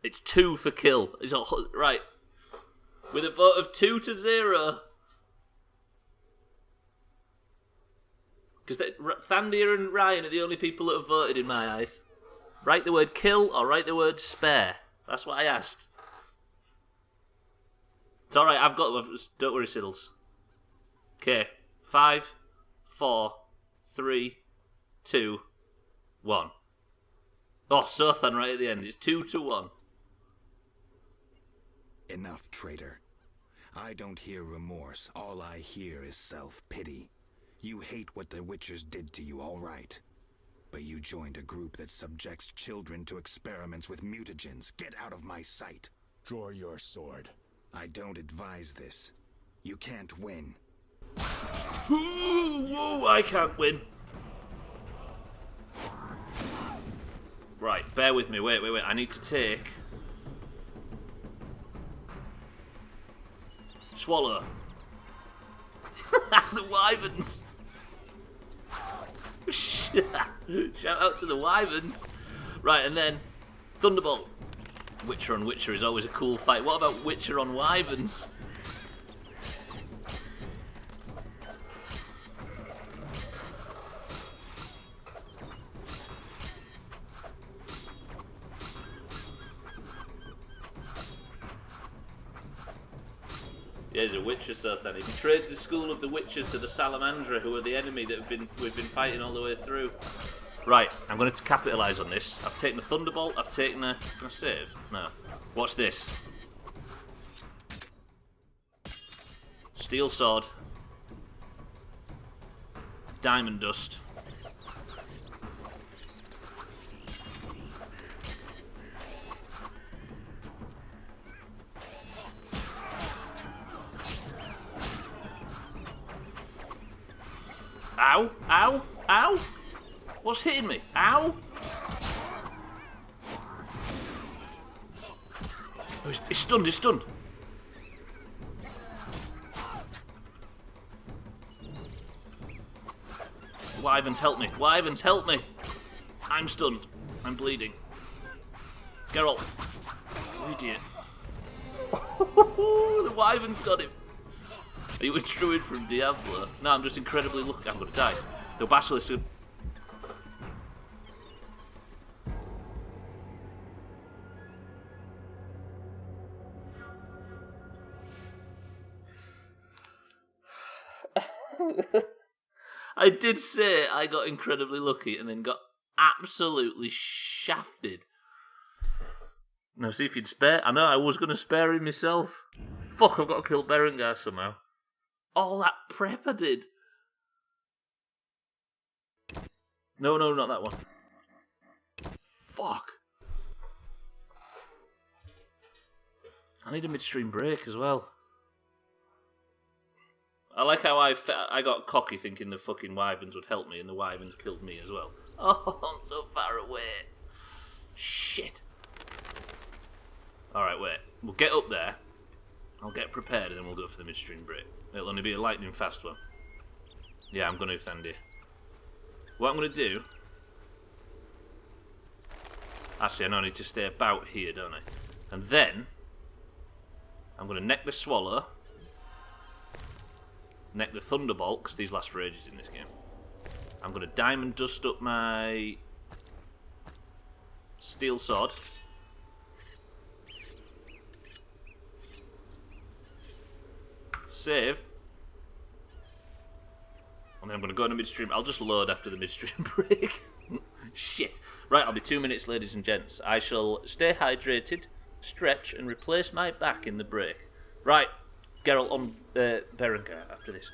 It's 2 for kill. It's all, right. With a vote of 2-0. Because Thandia and Ryan are the only people that have voted in my eyes. Write the word kill or write the word spare. That's what I asked. It's alright, I've got... Don't worry, Siddles. Okay. 5, 4, 3, 2, 1. Oh, Sothan right at the end. It's 2-1. Enough, traitor. I don't hear remorse. All I hear is self-pity. You hate what the Witchers did to you, all right. But you joined a group that subjects children to experiments with mutagens. Get out of my sight. Draw your sword. I don't advise this. You can't win. Ooh, I can't win. Right, bear with me. Wait. I need to take... Swallow. The wyverns. Shout out to the wyverns. Right, and then Thunderbolt. Witcher on Witcher is always a cool fight. What about Witcher on wyverns? Yeah, he's a Witcher, so then. If you trade the school of the Witchers to the Salamandra, who are the enemy that we've been fighting all the way through. Right, I'm going to capitalise on this. I've taken the Thunderbolt, I've taken the... Can I save? No. Watch this. Steel Sword. Diamond Dust. Ow! Ow! Ow! What's hitting me? Ow! Oh, he's stunned, he's stunned. Wyverns, help me. Wyverns, help me. I'm stunned. I'm bleeding. Geralt. You idiot. The Wyverns got him. He was druid from Diablo. No, I'm just incredibly lucky. I'm going to die. The Basilisk... I did say I got incredibly lucky and then got absolutely shafted. Now see if you'd spare... I know, I was going to spare him myself. Fuck, I've got to kill Berengar somehow. All that prep I did. No, not that one. Fuck. I need a midstream break as well. I like how I got cocky thinking the fucking wyverns would help me and the wyverns killed me as well. Oh, I'm so far away. Shit. Alright, wait. We'll get up there. I'll get prepared and then we'll go for the midstream break. It'll only be a lightning fast one. Yeah, I'm going to Thandia. What I'm going to do... Actually, I know I need to stay about here, don't I? And then... I'm going to neck the Swallow. Neck the Thunderbolt, because these last for ages in this game. I'm going to Diamond Dust up my... Steel Sword. Save. And then I'm going to go into midstream. I'll just load after the midstream break. Shit. Right, I'll be 2 minutes, ladies and gents. I shall stay hydrated, stretch, and replace my back in the break. Right, Geralt on Berengar after this.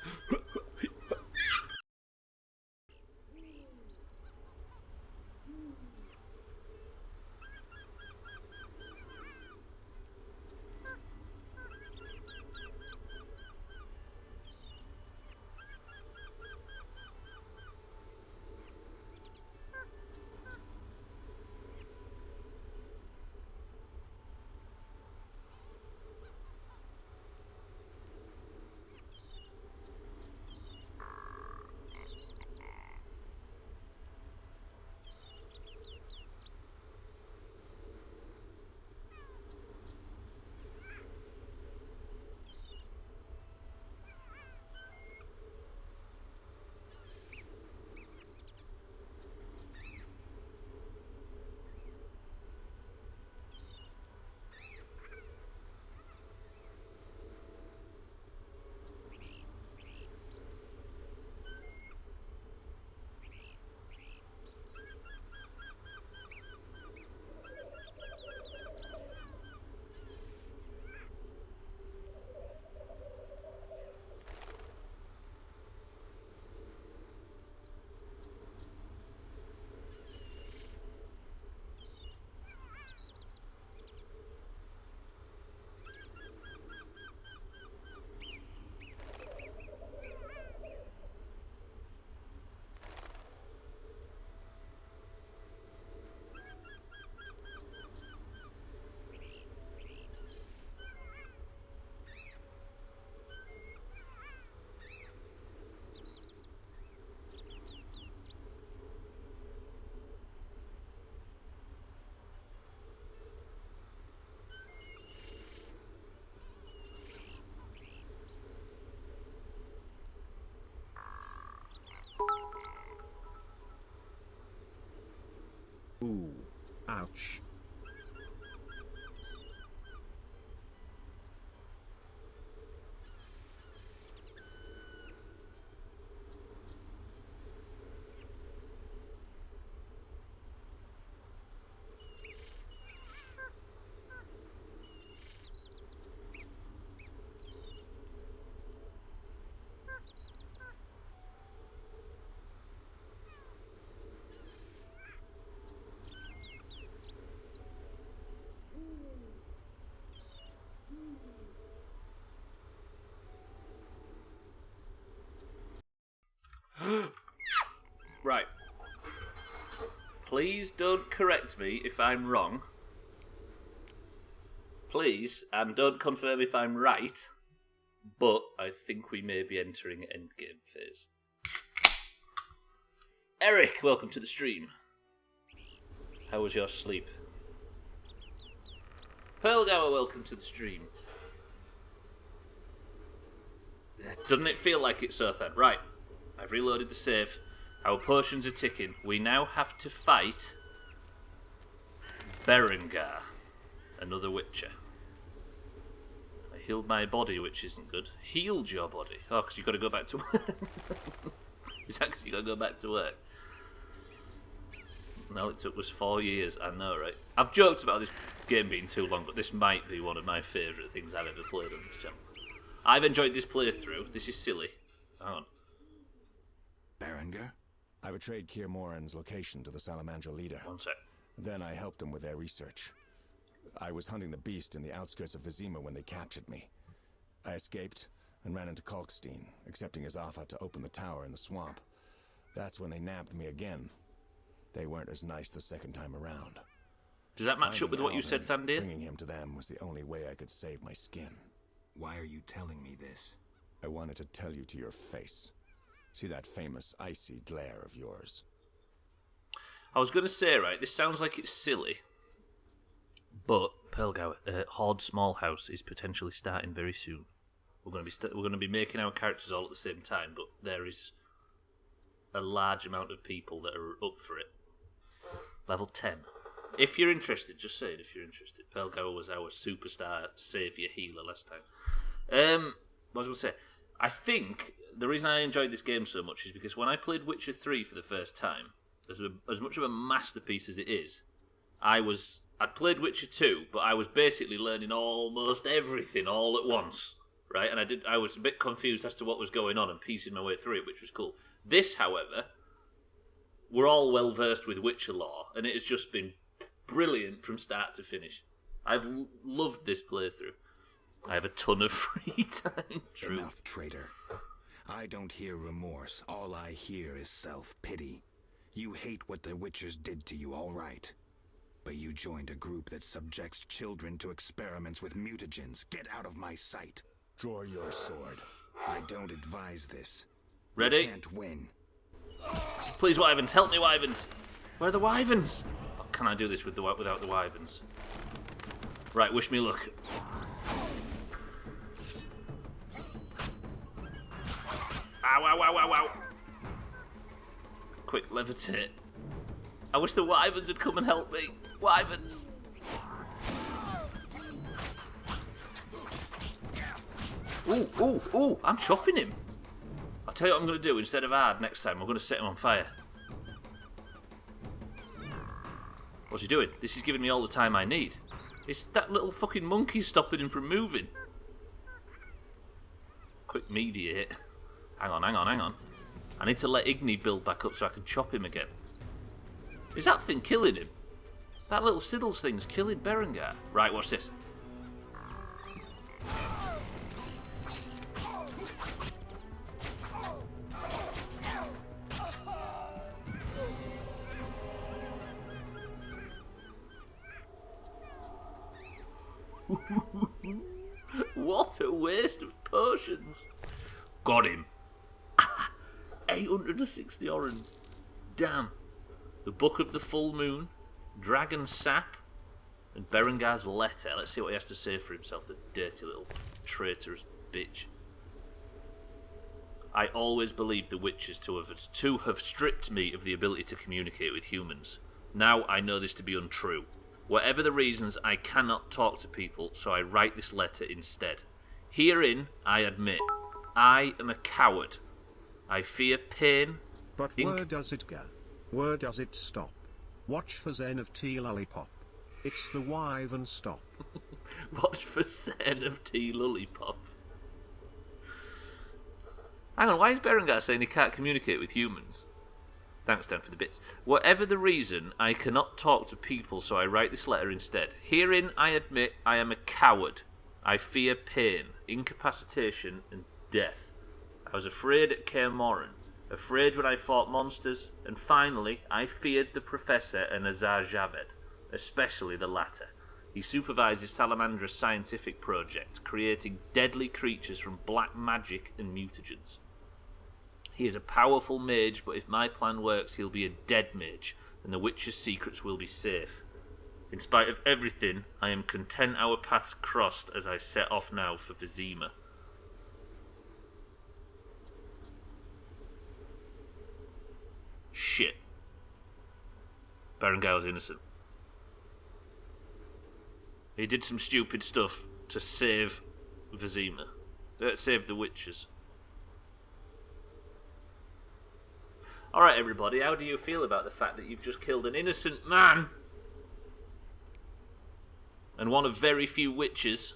Ooh, ouch. Right. Please don't correct me if I'm wrong. Please, and don't confirm if I'm right. But I think we may be entering endgame phase. Eric, welcome to the stream. How was your sleep? Pearlgower, welcome to the stream. Doesn't it feel like it, Sothan? Right. I've reloaded the save. Our potions are ticking. We now have to fight Berengar, another Witcher. I healed my body, which isn't good. Healed your body? Oh, because you've got to go back to work. It's actually got to go back to work. No, it took us 4 years. I know, right? I've joked about this game being too long, but this might be one of my favourite things I've ever played on this channel. I've enjoyed this playthrough. This is silly. Hang on. Berengar? I betrayed Kier Moran's location to the Salamandra leader. One sec. Then I helped them with their research. I was hunting the beast in the outskirts of Vizima when they captured me. I escaped and ran into Kalkstein, accepting his offer to open the tower in the swamp. That's when they nabbed me again. They weren't as nice the second time around. Does that match up with what you said, Thandir? Bringing him to them was the only way I could save my skin. Why are you telling me this? I wanted to tell you to your face. See that famous icy glare of yours? I was going to say, right, this sounds like it's silly, but Pearlgower, Horde Small House is potentially starting very soon. We're going to be making our characters all at the same time, but there is a large amount of people that are up for it. Level 10. If you're interested, just say it if you're interested. Pearlgower was our superstar saviour healer last time. What was I going to say? I think the reason I enjoyed this game so much is because when I played Witcher 3 for the first time, as much of a masterpiece as it is, I'd played Witcher 2, but I was basically learning almost everything all at once, right? And I was a bit confused as to what was going on and piecing my way through it, which was cool. This, however, we're all well versed with Witcher lore, and it has just been brilliant from start to finish. I've loved this playthrough. I have a ton of free time. True. Enough, traitor. I don't hear remorse. All I hear is self-pity. You hate what the Witchers did to you, all right. But you joined a group that subjects children to experiments with mutagens. Get out of my sight. Draw your sword. I don't advise this. Ready? You can't win. Please, Wyverns, help me, Wyverns. Where are the Wyverns? Oh, can I do this without the Wyverns? Right, wish me luck. Ow, ow, ow, ow, ow. Quick, levitate. I wish the Wyverns had come and helped me. Wyverns. Ooh, ooh, ooh, I'm chopping him. I'll tell you what I'm going to do. Instead of hard next time, I'm going to set him on fire. What's he doing? This is giving me all the time I need. It's that little fucking monkey stopping him from moving. Quick mediate. Hang on, hang on, hang on. I need to let Igni build back up so I can chop him again. Is that thing killing him? That little Siddles thing's killing Berengar. Right, watch this. What a waste of potions. Got him. 860 orange. Damn. The Book of the Full Moon, Dragon Sap, and Berengar's letter. Let's see what he has to say for himself, the dirty little traitorous bitch. I always believed the witches to have stripped me of the ability to communicate with humans. Now I know this to be untrue. Whatever the reasons, I cannot talk to people, so I write this letter instead. Herein, I admit, I am a coward. I fear pain. But where does it go? Where does it stop? Watch for Zen of Tea Lollipop. It's the Wyvern stop. Watch for Zen of Tea Lollipop. Hang on, why is Berengar saying he can't communicate with humans? Thanks, Dan, for the bits. Whatever the reason, I cannot talk to people, so I write this letter instead. Herein, I admit, I am a coward. I fear pain, incapacitation, and death. I was afraid at Kaer Morhen, afraid when I fought monsters, and finally, I feared the Professor and Azar Javed, especially the latter. He supervises Salamandra's scientific project, creating deadly creatures from black magic and mutagens. He is a powerful mage, but if my plan works, he'll be a dead mage, and the Witcher's secrets will be safe. In spite of everything, I am content our paths crossed as I set off now for Vizima. Shit. Berengar was innocent. He did some stupid stuff to save Vizima. Save the witches. Alright everybody, how do you feel about the fact that you've just killed an innocent man? And one of very few witches.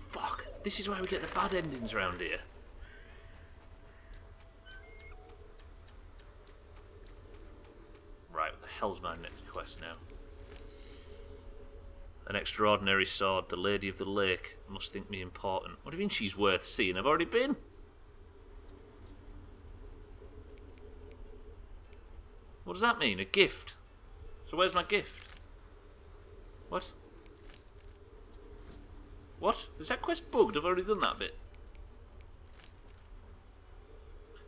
Fuck, this is why we get the bad endings around here. Right, what the hell's my next quest now? An extraordinary sword, the Lady of the Lake, must think me important. What do you mean she's worth seeing? I've already been. What does that mean? A gift? So where's my gift? What? What? Is that quest bugged? I've already done that bit.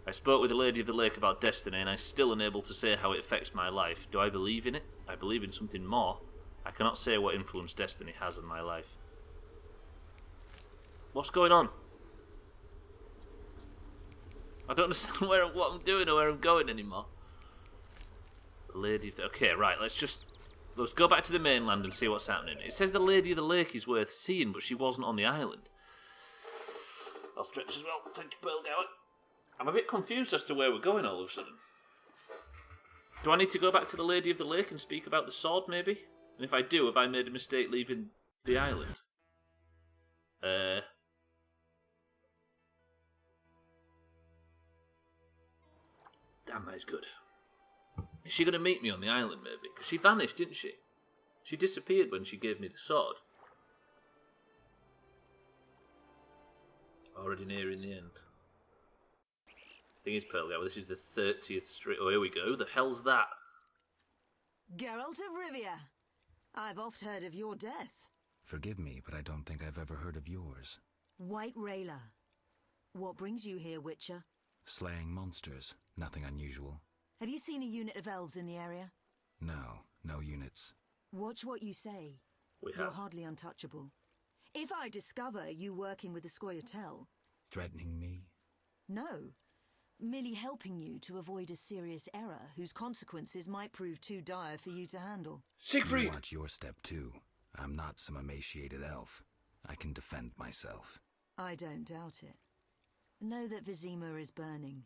I spoke with the Lady of the Lake about destiny, and I'm still unable to say how it affects my life. Do I believe in it? I believe in something more. I cannot say what influence destiny has on my life. What's going on? I don't understand what I'm doing or where I'm going anymore. The Lady of the... Okay, right, let's go back to the mainland and see what's happening. It says the Lady of the Lake is worth seeing, but she wasn't on the island. I'll stretch as well. Thank you, Pearl Gower. I'm a bit confused as to where we're going all of a sudden. Do I need to go back to the Lady of the Lake and speak about the sword, maybe? And if I do, have I made a mistake leaving the island? Damn, that is good. Is she going to meet me on the island, maybe? Because she vanished, didn't she? She disappeared when she gave me the sword. Already nearing the end. Thing is, Pearl, this is the 30th street. Oh, here we go. The hell's that? Geralt of Rivia. I've oft heard of your death. Forgive me, but I don't think I've ever heard of yours. White Rayla. What brings you here, Witcher? Slaying monsters. Nothing unusual. Have you seen a unit of elves in the area? No, no units. Watch what you say. You're hardly untouchable. If I discover you working with the Scoia'tael... Threatening me? No. Merely helping you to avoid a serious error whose consequences might prove too dire for you to handle. Siegfried! You watch your step too. I'm not some emaciated elf. I can defend myself. I don't doubt it. Know that Vizima is burning.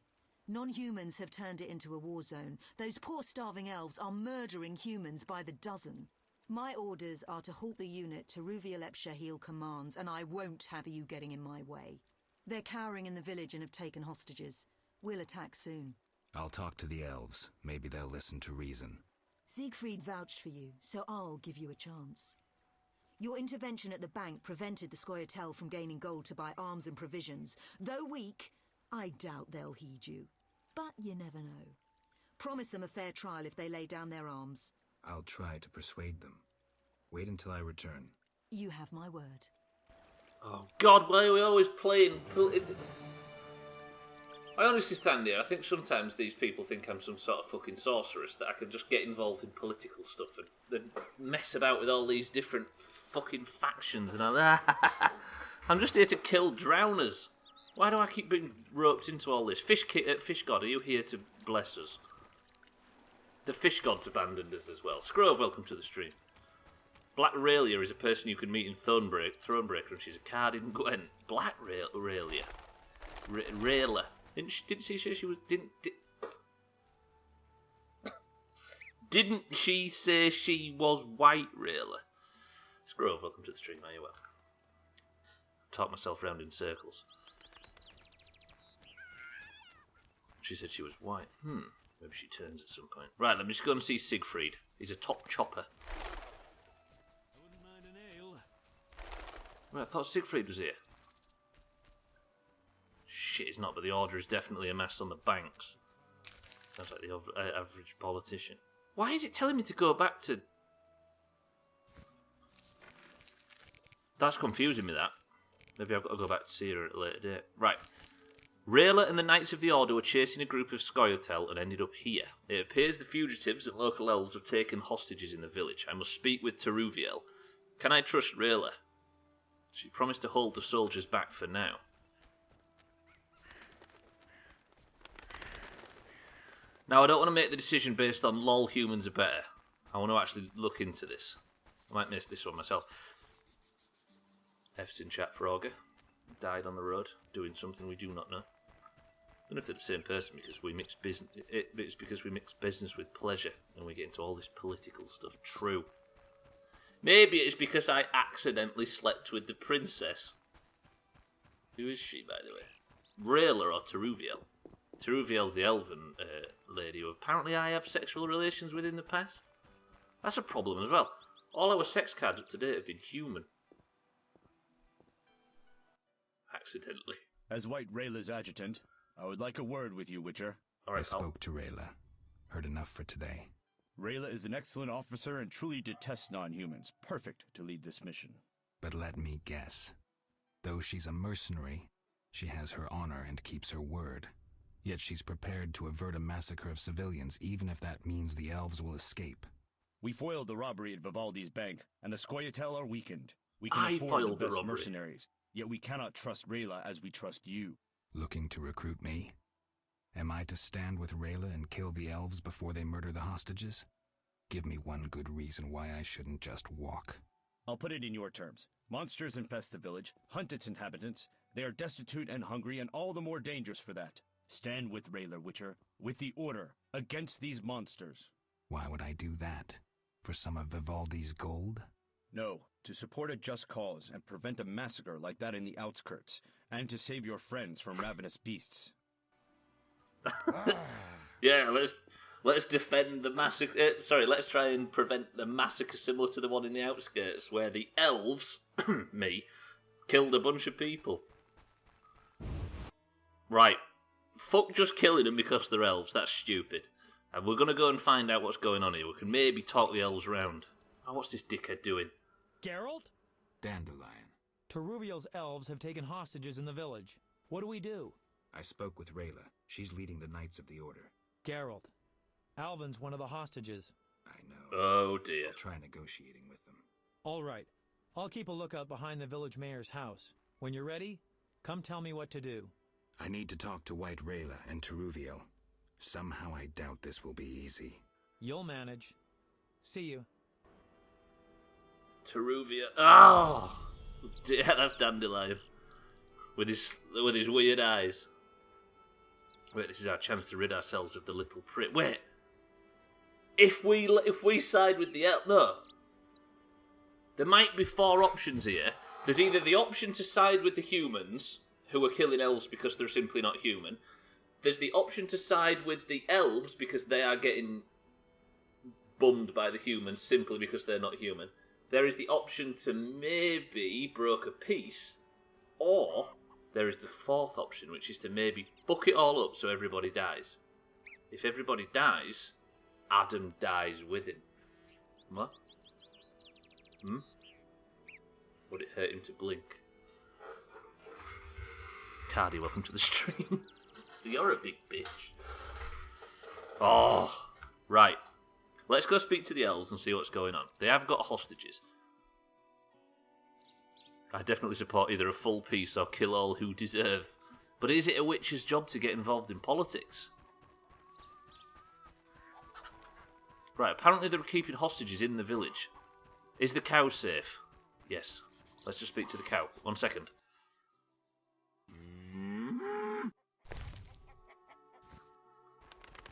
Non-humans have turned it into a war zone. Those poor starving elves are murdering humans by the dozen. My orders are to halt the unit Teruviel Shahil commands, and I won't have you getting in my way. They're cowering in the village and have taken hostages. We'll attack soon. I'll talk to the elves. Maybe they'll listen to reason. Siegfried vouched for you, so I'll give you a chance. Your intervention at the bank prevented the Scoia'tael from gaining gold to buy arms and provisions. Though weak, I doubt they'll heed you. But you never know. Promise them a fair trial if they lay down their arms. I'll try to persuade them. Wait until I return. You have my word. Oh God, why are we always playing... I honestly stand there. I think sometimes these people think I'm some sort of fucking sorceress, that I can just get involved in political stuff and then mess about with all these different fucking factions and all that. I'm just here to kill drowners. Why do I keep being roped into all this? Fish God, are you here to bless us? The Fish God's abandoned us as well. Scrove, welcome to the stream. Black Raelia is a person you can meet in Thronebreaker, and she's a card in Gwent. Black Raelia. Rayla. Didn't she say she was... Didn't she say she was white, Rayla? Scrove, welcome to the stream. Are you well? Talk myself round in circles. She said she was white. Maybe she turns at some point. Right, let me just go and see Siegfried. He's a top chopper. I wouldn't mind an ale. Right, I thought Siegfried was here. Shit, he's not, but the order is definitely amassed on the banks. Sounds like the average politician. Why is it telling me to go back to... That's confusing me, that. Maybe I've got to go back to see her at a later date. Right. Rayla and the Knights of the Order were chasing a group of Scoia'tael and ended up here. It appears the fugitives and local elves have taken hostages in the village. I must speak with Teruviel. Can I trust Rayla? She promised to hold the soldiers back for now. Now, I don't want to make the decision based on lol, humans are better. I want to actually look into this. I might miss this one myself. F's in chat for Augur. Died on the road, doing something we do not know. I don't know if they're the same person because we mix business. It's because we mix business with pleasure and we get into all this political stuff. True. Maybe it's because I accidentally slept with the princess. Who is she, by the way? Rayla or Teruviel? Teruviel's the elven lady who apparently I have sexual relations with in the past. That's a problem as well. All our sex cards up to date have been human. Accidentally. As White Rayla's adjutant, I would like a word with you, Witcher. All right, I spoke to Rayla. Heard enough for today. Rayla is an excellent officer and truly detests non-humans. Perfect to lead this mission. But let me guess. Though she's a mercenary, she has her honor and keeps her word. Yet she's prepared to avert a massacre of civilians, even if that means the elves will escape. We foiled the robbery at Vivaldi's bank, and the Scoia'tael are weakened. We can afford the best mercenaries, yet we cannot trust Rayla as we trust you. Looking to recruit me? Am I to stand with Rayla and kill the elves before they murder the hostages? Give me one good reason why I shouldn't just walk. I'll put it in your terms. Monsters infest the village, hunt its inhabitants. They are destitute and hungry, and all the more dangerous for that. Stand with Rayla, Witcher, with the Order, against these monsters. Why would I do that? For some of Vivaldi's gold? No, to support a just cause and prevent a massacre like that in the outskirts, and to save your friends from ravenous beasts. Yeah, let's defend the massacre. Sorry, let's try and prevent the massacre similar to the one in the outskirts, where the elves, me, killed a bunch of people. Right. Fuck just killing them because they're elves. That's stupid. And we're gonna go and find out what's going on here. We can maybe talk the elves round. Oh, what's this dickhead doing? Geralt? Dandelion. Teruviel's elves have taken hostages in the village. What do we do? I spoke with Rayla. She's leading the Knights of the Order. Geralt. Alvin's one of the hostages. I know. Oh dear. I'll try negotiating with them. All right. I'll keep a lookout behind the village mayor's house. When you're ready, come tell me what to do. I need to talk to White Rayla and Teruviel. Somehow I doubt this will be easy. You'll manage. See you. Teruvia. Oh! Yeah, that's Dandelion. With his weird eyes. Wait, this is our chance to rid ourselves of the little prick. Wait! If we side with the elf... No. There might be 4 options here. There's either the option to side with the humans, who are killing elves because they're simply not human. There's the option to side with the elves because they are getting bummed by the humans simply because they're not human. There is the option to maybe broker peace, or there is the 4th option, which is to maybe fuck it all up so everybody dies. If everybody dies, Adam dies with him. What? Would it hurt him to blink? Cardi, welcome to the stream. You're a big bitch. Oh, right. Let's go speak to the elves and see what's going on. They have got hostages. I definitely support either a full peace or kill all who deserve. But is it a witch's job to get involved in politics? Right, apparently they're keeping hostages in the village. Is the cow safe? Yes. Let's just speak to the cow. 1 second.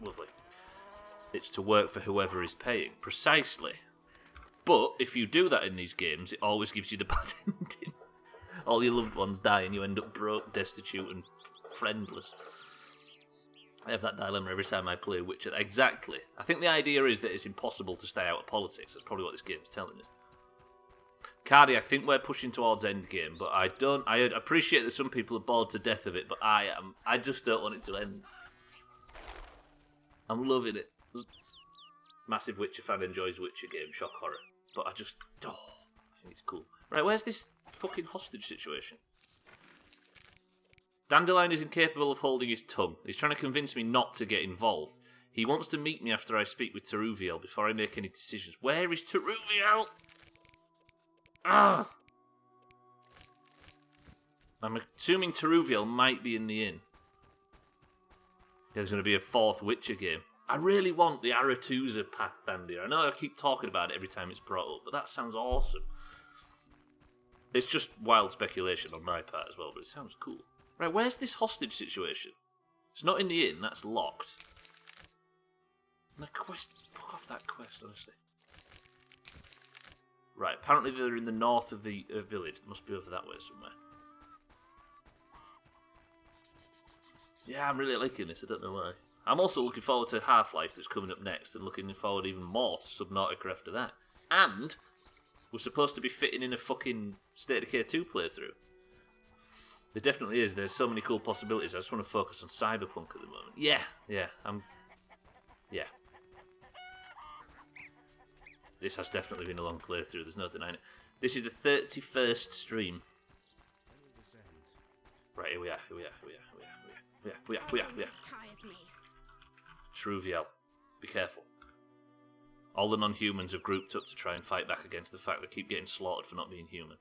Lovely. It's to work for whoever is paying. Precisely. But if you do that in these games, it always gives you the bad ending. All your loved ones die and you end up broke, destitute and friendless. I have that dilemma every time I play Witcher. Exactly. I think the idea is that it's impossible to stay out of politics. That's probably what this game's telling us. Cardi, I think we're pushing towards endgame, but I appreciate that some people are bored to death of it, but I just don't want it to end. I'm loving it. Massive Witcher fan enjoys Witcher game, shock horror. But I think it's cool. Right, where's this fucking hostage situation? Dandelion is incapable of holding his tongue. He's trying to convince me not to get involved. He wants to meet me after I speak with Teruviel before I make any decisions. Where is Teruviel? Ah! I'm assuming Teruviel might be in the inn. There's going to be a 4th Witcher game. I really want the Aretusa path, Andy. I know I keep talking about it every time it's brought up, but that sounds awesome. It's just wild speculation on my part as well, but it sounds cool. Right, where's this hostage situation? It's not in the inn, that's locked. And the quest... Fuck off that quest, honestly. Right, apparently they're in the north of the village. They must be over that way somewhere. Yeah, I'm really liking this, I don't know why. I'm also looking forward to Half-Life that's coming up next, and looking forward even more to Subnautica after that. And we're supposed to be fitting in a fucking State of Decay 2 playthrough. There definitely is. There's so many cool possibilities. I just want to focus on Cyberpunk at the moment. Yeah. This has definitely been a long playthrough. There's no denying it. This is the 31st stream. Right, here we are. Teruviel, be careful. All the non-humans have grouped up to try and fight back against the fact they keep getting slaughtered for not being human.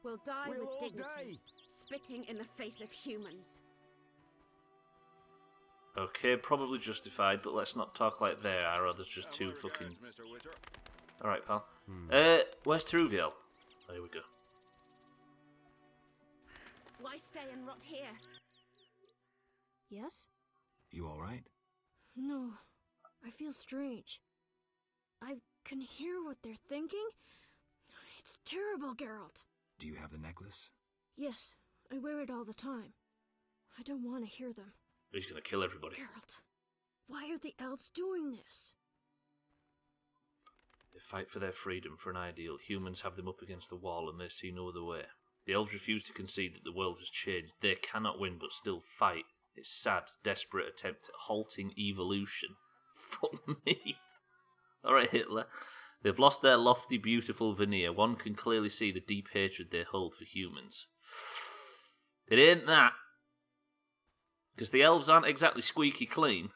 We'll die with dignity, spitting in the face of humans. Okay, probably justified, but let's not talk like they are, or there's just too fucking... Alright, pal. Where's Teruviel? Oh, here we go. Why stay and rot here? Yes? You alright? No, I feel strange. I can hear what they're thinking. It's terrible, Geralt. Do you have the necklace? Yes, I wear it all the time. I don't want to hear them. He's gonna kill everybody. Geralt, why are the elves doing this? They fight for their freedom, for an ideal. Humans have them up against the wall and they see no other way. The elves refuse to concede that the world has changed. They cannot win but still fight. It's sad, desperate attempt at halting evolution. Fuck me. Alright, Hitler. They've lost their lofty, beautiful veneer. One can clearly see the deep hatred they hold for humans. It ain't that. Because the elves aren't exactly squeaky clean.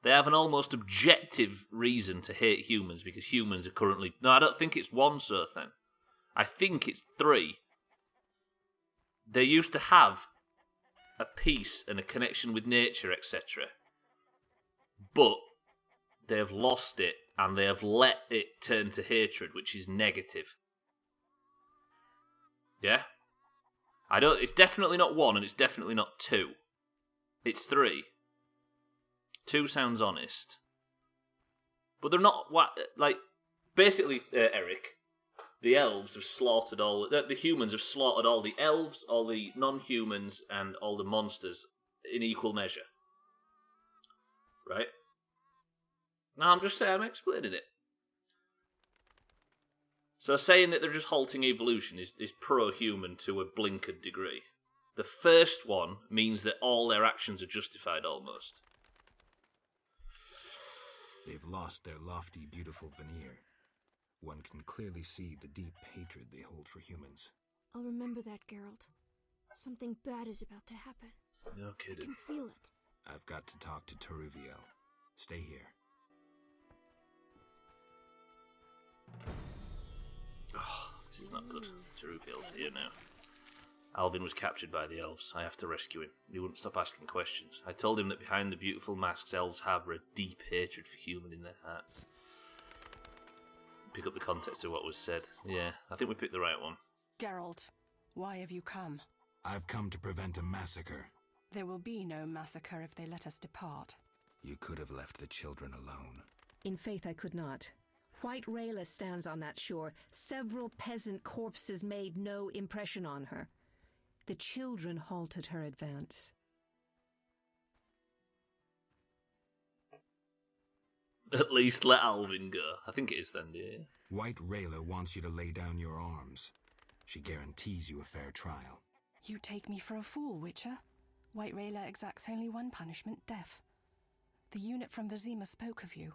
They have an almost objective reason to hate humans because humans are currently... No, I don't think it's one, Sir Then. I think it's 3. They used to have a peace and a connection with nature, etc. But they have lost it and they have let it turn to hatred, which is negative. Yeah? It's definitely not 1 and it's definitely not 2. It's 3. 2 sounds honest. But they're not... Basically, Eric, the elves have slaughtered all... The humans have slaughtered all the elves, all the non-humans, and all the monsters in equal measure. Right? No, I'm just saying, I'm explaining it. So saying that they're just halting evolution is pro-human to a blinkered degree. The first one means that all their actions are justified almost. They've lost their lofty, beautiful veneer. One can clearly see the deep hatred they hold for humans. I'll remember that, Geralt. Something bad is about to happen. No kidding. I can feel it. I've got to talk to Teruviel. Stay here. Oh, this is not good. Teruviel's here now. Alvin was captured by the elves. I have to rescue him. He wouldn't stop asking questions. I told him that behind the beautiful masks elves harbour a deep hatred for human in their hearts. Pick up the context of what was said. Yeah, I think we picked the right one. Geralt, why have you come? I've come to prevent a massacre. There will be no massacre if they let us depart. You could have left the children alone. In faith I could not. White Rayla stands on that shore. Several peasant corpses made no impression on her. The children halted her advance. At least let Alvin go. I think it is then, dear. White Rayla wants you to lay down your arms. She guarantees you a fair trial. You take me for a fool, Witcher. White Rayla exacts only one punishment, death. The unit from Vizima spoke of you.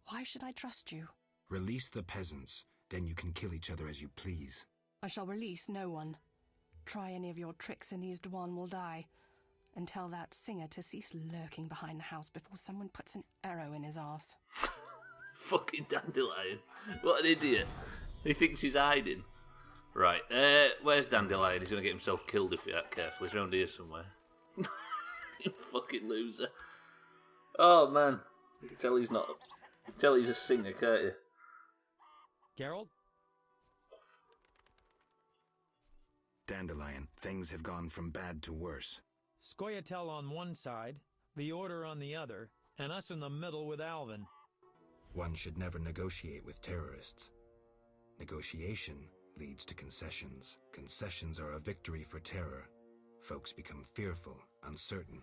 Why should I trust you? Release the peasants, then you can kill each other as you please. I shall release no one. Try any of your tricks and these Dwan will die. And tell that singer to cease lurking behind the house before someone puts an arrow in his arse. Fucking Dandelion. What an idiot. He thinks he's hiding. Right, where's Dandelion? He's going to get himself killed if he's not careful. He's around here somewhere. You fucking loser. Oh, man. You can tell he's not... You can tell he's a singer, can't you? Geralt? Dandelion, things have gone from bad to worse. Scoia'tael on one side, the Order on the other, and us in the middle with Alvin. One should never negotiate with terrorists. Negotiation leads to concessions. Concessions are a victory for terror. Folks become fearful, uncertain.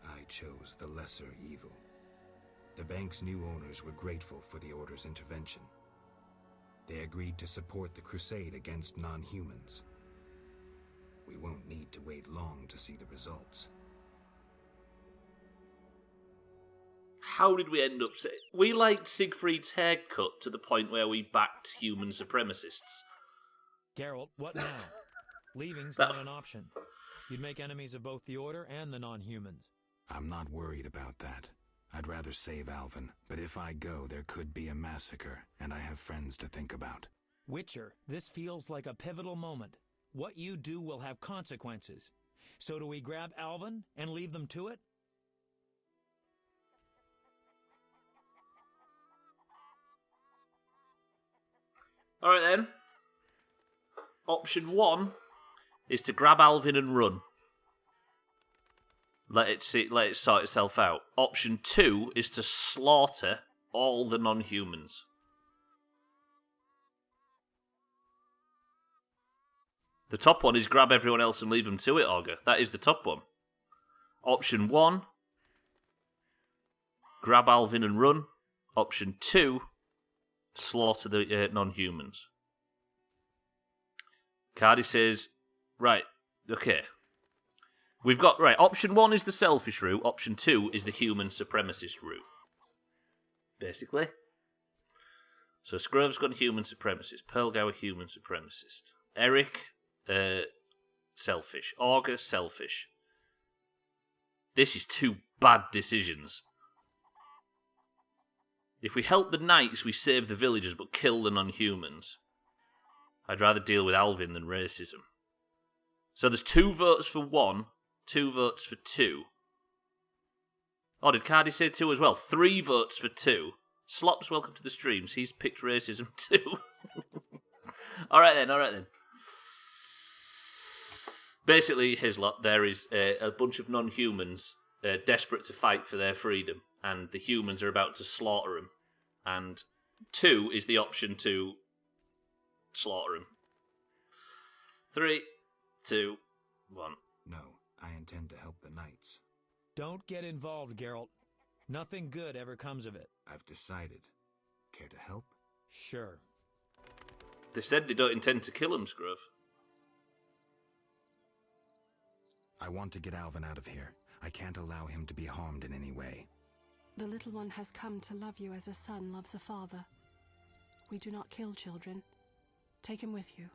I chose the lesser evil. The bank's new owners were grateful for the Order's intervention. They agreed to support the crusade against non-humans. We won't need to wait long to see the results. How did we end up... We liked Siegfried's haircut to the point where we backed human supremacists. Geralt, what now? Leaving's not an option. You'd make enemies of both the Order and the non-humans. I'm not worried about that. I'd rather save Alvin, but if I go, there could be a massacre, and I have friends to think about. Witcher, this feels like a pivotal moment. What you do will have consequences. So do we grab Alvin and leave them to it? Alright then. Option 1 is to grab Alvin and run. Let it sort itself out. Option 2 is to slaughter all the non-humans. The top one is grab everyone else and leave them to it, Augur. That is the top one. Option 1, grab Alvin and run. Option 2, slaughter the non-humans. Cardi says, right, okay. We've got, right, option 1 is the selfish route. Option 2 is the human supremacist route. Basically. So Scrove's got a human supremacist. Pearlgower, human supremacist. Eric, selfish. Augur, selfish. This is 2 bad decisions. If we help the knights, we save the villagers but kill the non-humans. I'd rather deal with Alvin than racism. So there's 2 votes for 1, 2 votes for 2. Oh, did Cardi say 2 as well? 3 votes for 2. Slops, welcome to the streams. He's picked racism too. Alright then. Basically, his lot, there is a bunch of non-humans desperate to fight for their freedom, and the humans are about to slaughter them. And 2 is the option to slaughter them. 3, 2, 1. No, I intend to help the knights. Don't get involved, Geralt. Nothing good ever comes of it. I've decided. Care to help? Sure. They said they don't intend to kill him, Scrove. I want to get Alvin out of here. I can't allow him to be harmed in any way. The little one has come to love you as a son loves a father. We do not kill children. Take him with you.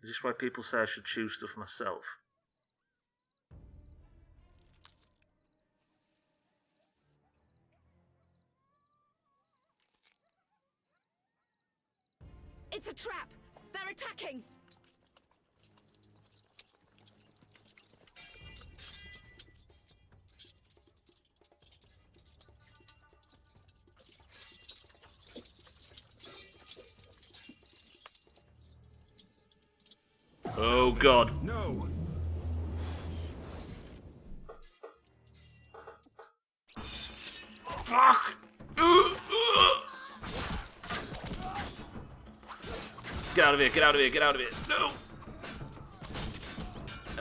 Is this why people say I should choose stuff myself? It's a trap! They're attacking! Oh god. No! Fuck! Get out of here, get out of here, get out of here. No!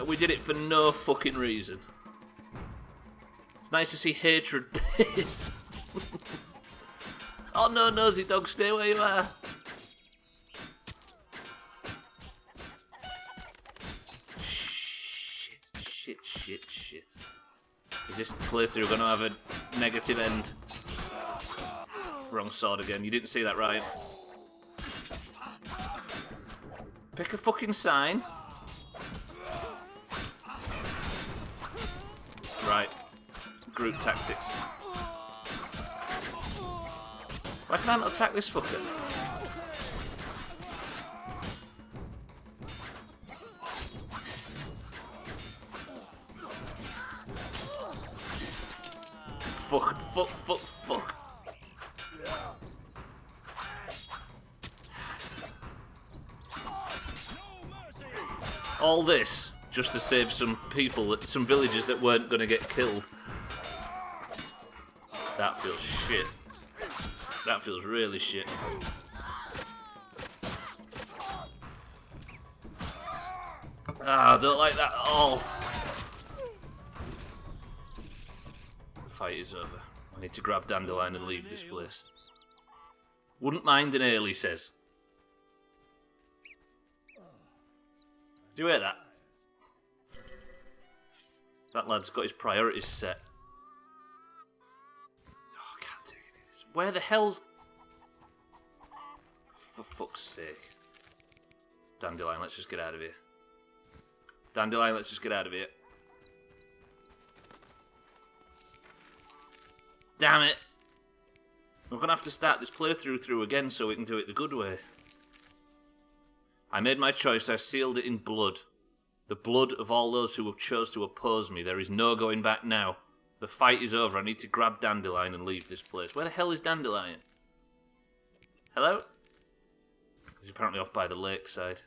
We did it for no fucking reason. It's nice to see hatred pays. Oh no, nosy dog, stay where you are. Shit. Is this playthrough gonna have a negative end? Wrong sword again. You didn't see that, right? Pick a fucking sign. Right. Group tactics. Why can't I not attack this fucker? Fuck. All this just to save some people, some villagers that weren't going to get killed. That feels shit. That feels really shit. Ah, I don't like that at all. The fight is over. I need to grab Dandelion and leave this place. Wouldn't mind an ale, he says. Do you hear that? That lad's got his priorities set. Oh, I can't take any of this. Where the hell's... For fuck's sake. Dandelion, let's just get out of here. Dandelion, let's just get out of here. Damn it! We're going to have to start this playthrough through again so we can do it the good way. I made my choice, I sealed it in blood. The blood of all those who chose to oppose me. There is no going back now. The fight is over. I need to grab Dandelion and leave this place. Where the hell is Dandelion? Hello? He's apparently off by the lakeside.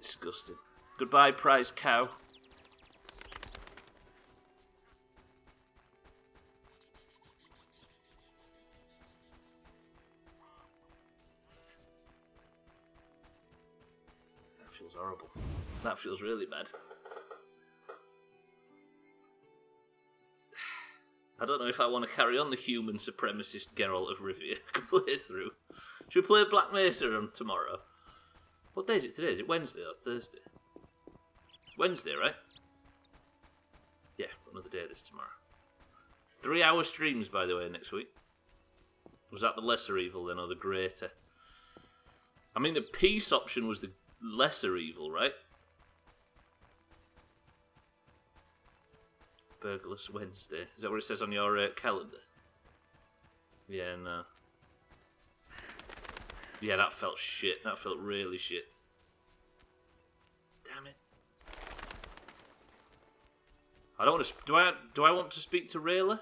Disgusting. Goodbye, prize cow. That feels horrible. That feels really bad. I don't know if I want to carry on the human supremacist Geralt of Rivia playthrough. Should we play Black Mesa on tomorrow? What day is it today? Is it Wednesday or Thursday? It's Wednesday, right? Yeah, another day of this tomorrow. 3-hour streams, by the way, next week. Was that the lesser evil then, or the greater? I mean, the peace option was the lesser evil, right? Burglars Wednesday. Is that what it says on your calendar? Yeah, no. Yeah, that felt shit. That felt really shit. Damn it. I don't want to... Do I want to speak to Rayla?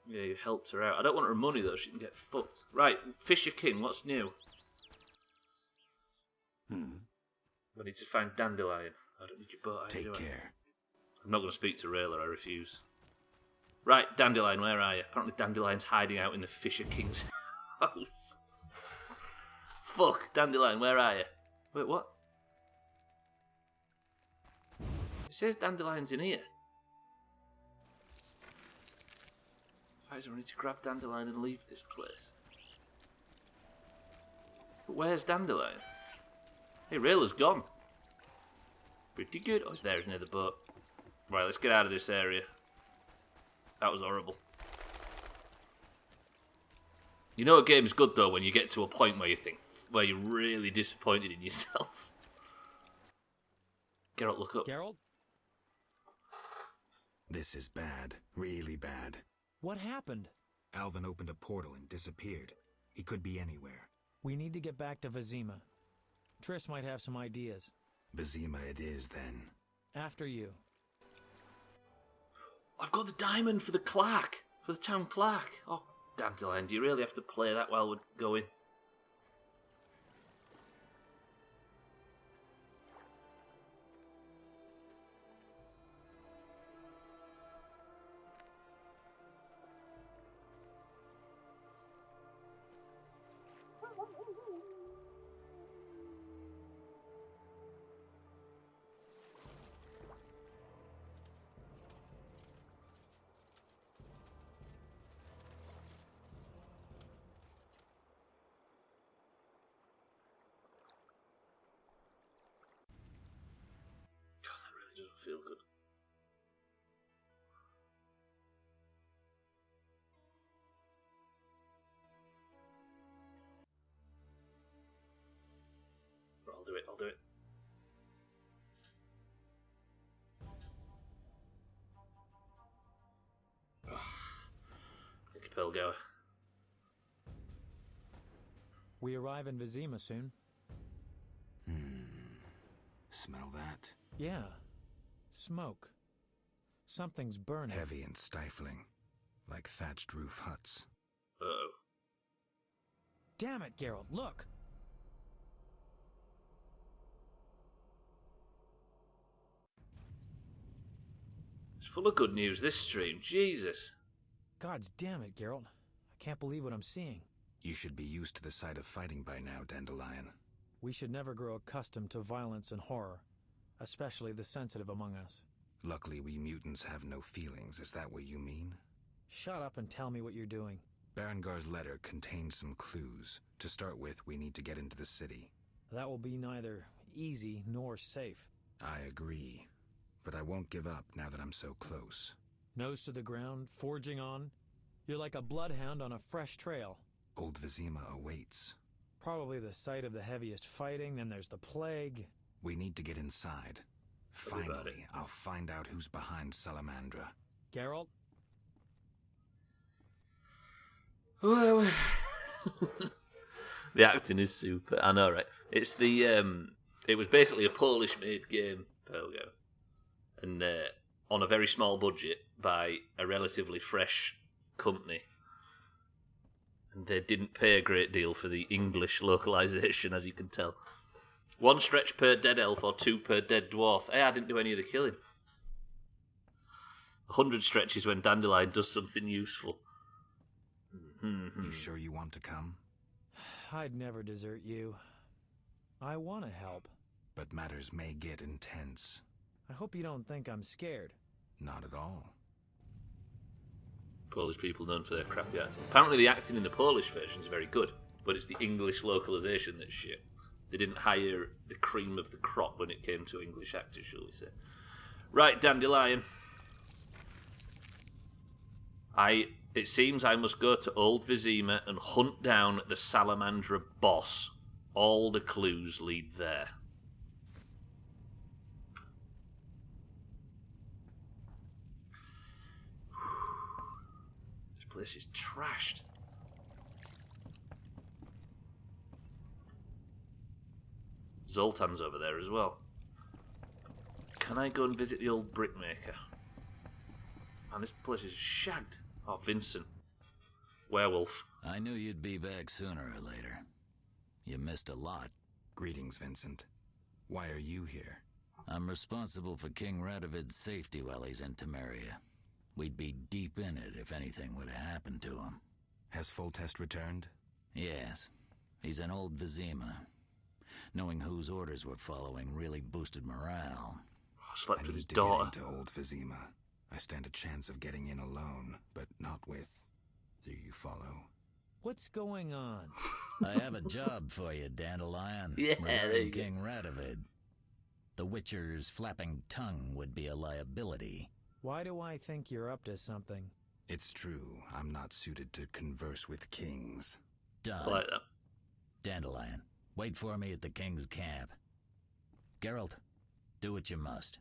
Yeah, you helped her out. I don't want her money, though. She can get fucked. Right, Fisher King, what's new? I need to find Dandelion. I don't need your boat. Take care. I'm not going to speak to Rayla, I refuse. Right, Dandelion, where are you? Apparently Dandelion's hiding out in the Fisher King's house. Fuck, Dandelion, where are you? Wait, what? It says Dandelion's in here. Pfizer, I need to grab Dandelion and leave this place. But where's Dandelion? Hey, Rayla's gone. Pretty good. Oh, it's there, it's near the boat. Right, let's get out of this area. That was horrible. You know a game's good, though, when you get to a point where you're really disappointed in yourself. Geralt, look up. Geralt? This is bad. Really bad. What happened? Alvin opened a portal and disappeared. He could be anywhere. We need to get back to Vizima. Triss might have some ideas. Vizima it is, then. After you. I've got the diamond for the clerk. For the town clerk. Oh, Dandelion, do you really have to play that while we're going? Doesn't feel good. I'll do it. Thank you, Pilgoer. We arrive in Vizima soon. Smell that? Yeah. Smoke. Something's burning. Heavy and stifling. Like thatched roof huts. Uh-oh. Damn it, Geralt, look! It's full of good news, this stream. Jesus. Gods damn it, Geralt. I can't believe what I'm seeing. You should be used to the sight of fighting by now, Dandelion. We should never grow accustomed to violence and horror. Especially the sensitive among us. Luckily, we mutants have no feelings. Is that what you mean? Shut up and tell me what you're doing. Berengar's letter contained some clues. To start with, we need to get into the city. That will be neither easy nor safe. I agree. But I won't give up now that I'm so close. Nose to the ground, forging on. You're like a bloodhound on a fresh trail. Old Vizima awaits. Probably the site of the heaviest fighting, then there's the plague. We need to get inside. Finally, I'll find out who's behind Salamandra. Geralt? Well, The acting is super. I know, right? It's the it was basically a Polish-made game, Pelgo, and on a very small budget by a relatively fresh company, and they didn't pay a great deal for the English localization, as you can tell. 1 stretch per dead elf or 2 per dead dwarf. Hey, I didn't do any of the killing. 100 stretches when Dandelion does something useful. You sure you want to come? I'd never desert you. I want to help. But matters may get intense. I hope you don't think I'm scared. Not at all. Polish people known for their crappy acting. Apparently the acting in the Polish version is very good, but it's the English localization that's shit. They didn't hire the cream of the crop when it came to English actors, shall we say. Right, Dandelion. It seems I must go to Old Vizima and hunt down the Salamandra boss. All the clues lead there. This place is trashed. Zoltan's over there as well. Can I go and visit the old brickmaker? Man, this place is shagged. Oh, Vincent. Werewolf. I knew you'd be back sooner or later. You missed a lot. Greetings, Vincent. Why are you here? I'm responsible for King Radovid's safety while he's in Temeria. We'd be deep in it if anything would have happened to him. Has Foltest returned? Yes. He's in Old Vizima. Knowing whose orders we're following really boosted morale. Slept I with his need to daughter. get into Old Vizima. I stand a chance of getting in alone, but not with... Do you follow? What's going on? I have a job for you, Dandelion. Yeah, there regarding you go. King Radovid. The Witcher's flapping tongue would be a liability. Why do I think you're up to something? It's true. I'm not suited to converse with kings. Done. I like that. Dandelion, wait for me at the king's camp. Geralt, do what you must.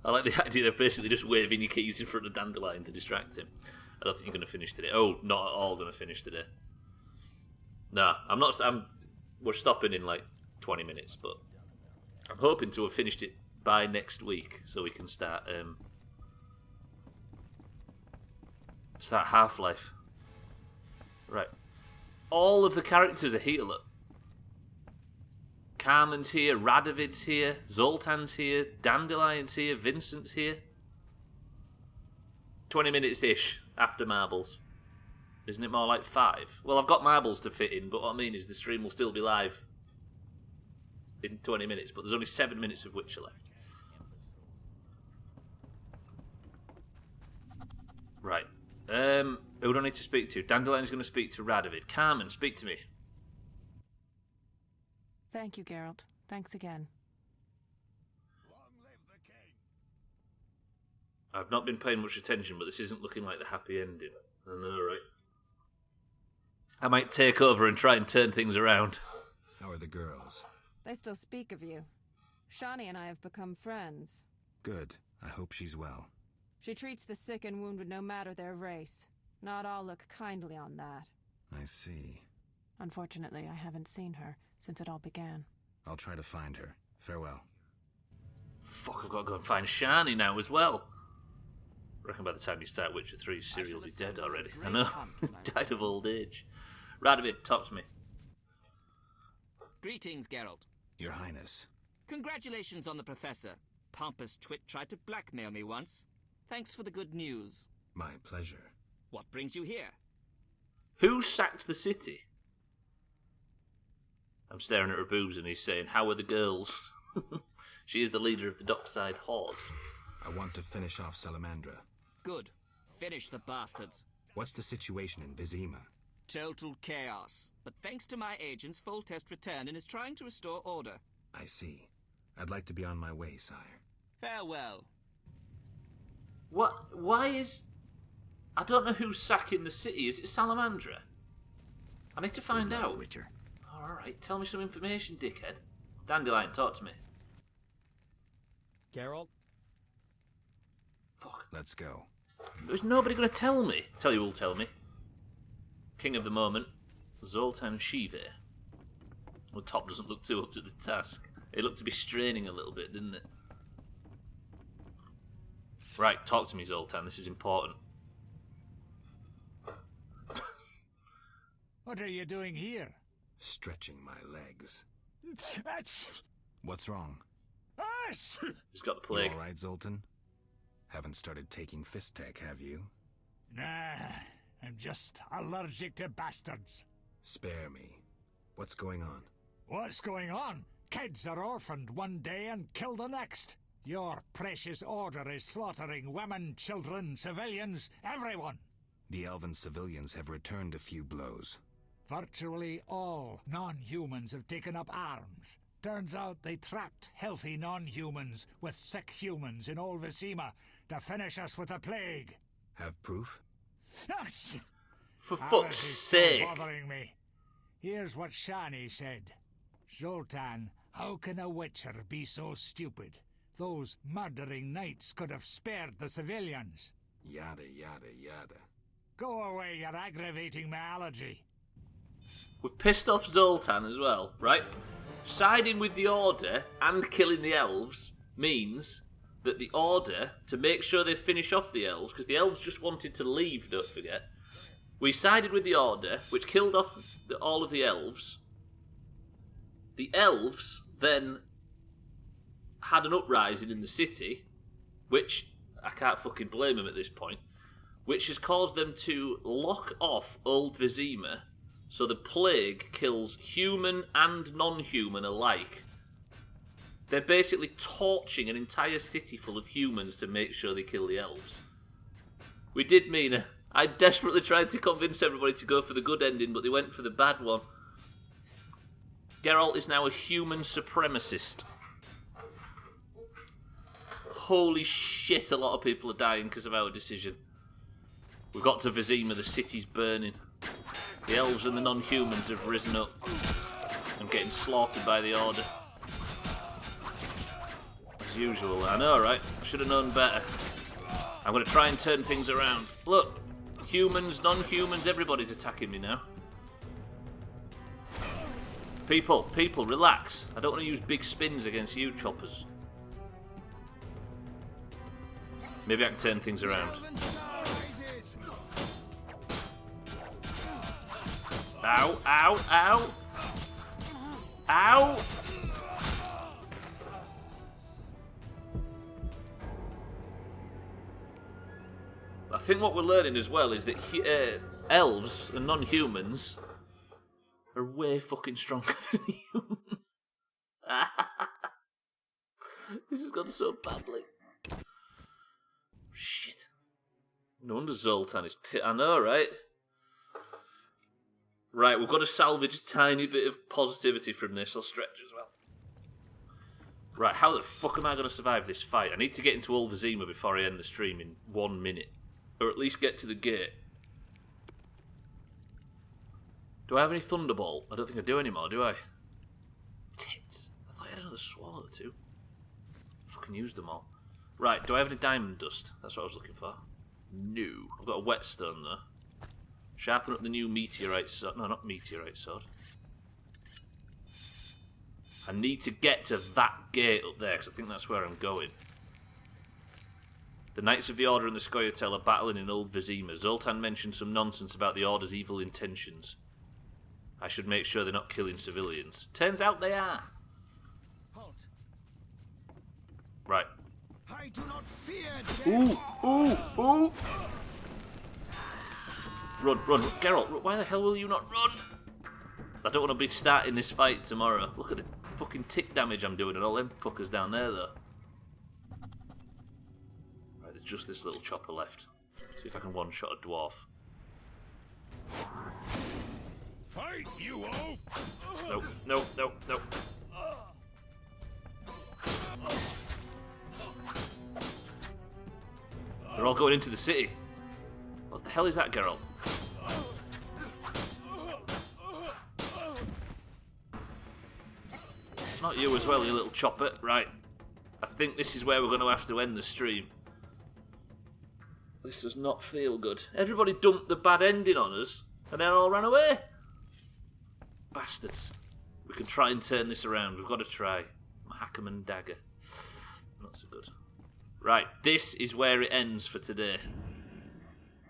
I like the idea of basically just waving your keys in front of Dandelion to distract him. I don't think you're going to finish today. Oh, not at all going to finish today. Nah, I'm not. We're stopping in like 20 minutes, but I'm hoping to have finished it by next week so we can start Half-Life. Right. All of the characters are here, look. Carmen's here, Radovid's here, Zoltan's here, Dandelion's here, Vincent's here. 20 minutes-ish after marbles. Isn't it more like 5? Well, I've got marbles to fit in, but what I mean is the stream will still be live in 20 minutes, but there's only 7 minutes of Witcher left. Right. Who do I need to speak to? Dandelion's going to speak to Radovid. Carmen, speak to me. Thank you, Geralt. Thanks again. I've not been paying much attention, but this isn't looking like the happy ending. I know, right? I might take over and try and turn things around. How are the girls? They still speak of you. Shani and I have become friends. Good. I hope she's well. She treats the sick and wounded no matter their race. Not all look kindly on that. I see. Unfortunately, I haven't seen her since it all began. I'll try to find her. Farewell. Fuck, I've got to go and find Shani now as well. I reckon by the time you start Witcher 3, Ciri will be dead already. I know. Died of old age. Radovid, talk to me. Greetings, Geralt. Your Highness. Congratulations on the Professor. Pompous twit tried to blackmail me once. Thanks for the good news. My pleasure. What brings you here? Who sacked the city? I'm staring at her boobs and he's saying, how are the girls? She is the leader of the Dockside Horde. I want to finish off Salamandra. Good. Finish the bastards. What's the situation in Vizima? Total chaos. But thanks to my agents, Foltest returned and is trying to restore order. I see. I'd like to be on my way, sire. Farewell. What? Why is... I don't know who's sacking the city. Is it Salamandra? I need to find out. Witcher. Alright, tell me some information, dickhead. Dandelion, talk to me. Geralt? Fuck. Let's go. There's nobody going to tell me. Tell you who'll tell me. King of the moment. Zoltan Shive. Well, Top doesn't look too up to the task. It looked to be straining a little bit, didn't it? Right, talk to me, Zoltan. This is important. What are you doing here? Stretching my legs. What's wrong? He's got the plague. You all right, Zoltan? Haven't started taking fist tech, have you? Nah, I'm just allergic to bastards. Spare me. What's going on? What's going on? Kids are orphaned one day and killed the next. Your precious order is slaughtering women, children, civilians, everyone. The elven civilians have returned a few blows. Virtually all non-humans have taken up arms. Turns out they trapped healthy non-humans with sick humans in old Vizima to finish us with the plague. Have proof? For fuck's sake. Bothering me. Here's what Shani said. Zoltan, how can a witcher be so stupid? Those murdering knights could have spared the civilians. Yada, yada, yada. Go away, you're aggravating my allergy. We've pissed off Zoltan as well, right? Siding with the Order and killing the elves means that the Order, to make sure they finish off the elves, because the elves just wanted to leave, don't forget, we sided with the Order, which killed off all of the elves. The elves then had an uprising in the city, which I can't fucking blame them at this point, which has caused them to lock off Old Vizima, so the plague kills human and non-human alike. They're basically torching an entire city full of humans to make sure they kill the elves. We did mean I desperately tried to convince everybody to go for the good ending, but they went for the bad one. Geralt is now a human supremacist. Holy shit, a lot of people are dying because of our decision. We've got to Vizima, the city's burning. The elves and the non-humans have risen up and getting slaughtered by the Order. As usual, I know, right? Should have known better. I'm going to try and turn things around. Look, humans, non-humans, everybody's attacking me now. People, relax. I don't want to use big spins against you, choppers. Maybe I can turn things around. Ow, ow, ow! Ow! I think what we're learning as well is that elves and non-humans are way fucking stronger than humans. This has gone so badly. Shit. No wonder Zoltan is I know, right? Right, we've got to salvage a tiny bit of positivity from this. I'll stretch as well. Right, how the fuck am I going to survive this fight? I need to get into Old Vizima before I end the stream in 1 minute. Or at least get to the gate. Do I have any Thunderbolt? I don't think I do anymore, do I? Tits. I thought I had another swallow or two. Fucking used them all. Right, do I have any Diamond Dust? That's what I was looking for. No. I've got a Whetstone though. Sharpen up the new Meteorite Sword. No, not Meteorite Sword. I need to get to that gate up there, because I think that's where I'm going. The Knights of the Order and the Scoia'tael are battling in Old Vizima. Zoltan mentioned some nonsense about the Order's evil intentions. I should make sure they're not killing civilians. Turns out they are. Halt. Right. I do not fear death. Ooh, ooh, ooh! Run, run. Geralt, why the hell will you not run? I don't want to be starting this fight tomorrow. Look at the fucking tick damage I'm doing and all them fuckers down there, though. Right, there's just this little chopper left. See if I can one-shot a dwarf. Fight, you oaf! Nope, nope, nope, nope. They're all going into the city. What the hell is that, Geralt? Not you as well, you little chopper. Right. I think this is where we're going to have to end the stream. This does not feel good. Everybody dumped the bad ending on us, and then all ran away. Bastards. We can try and turn this around. We've got to try. Mahakaman dagger. Not so good. Right, this is where it ends for today.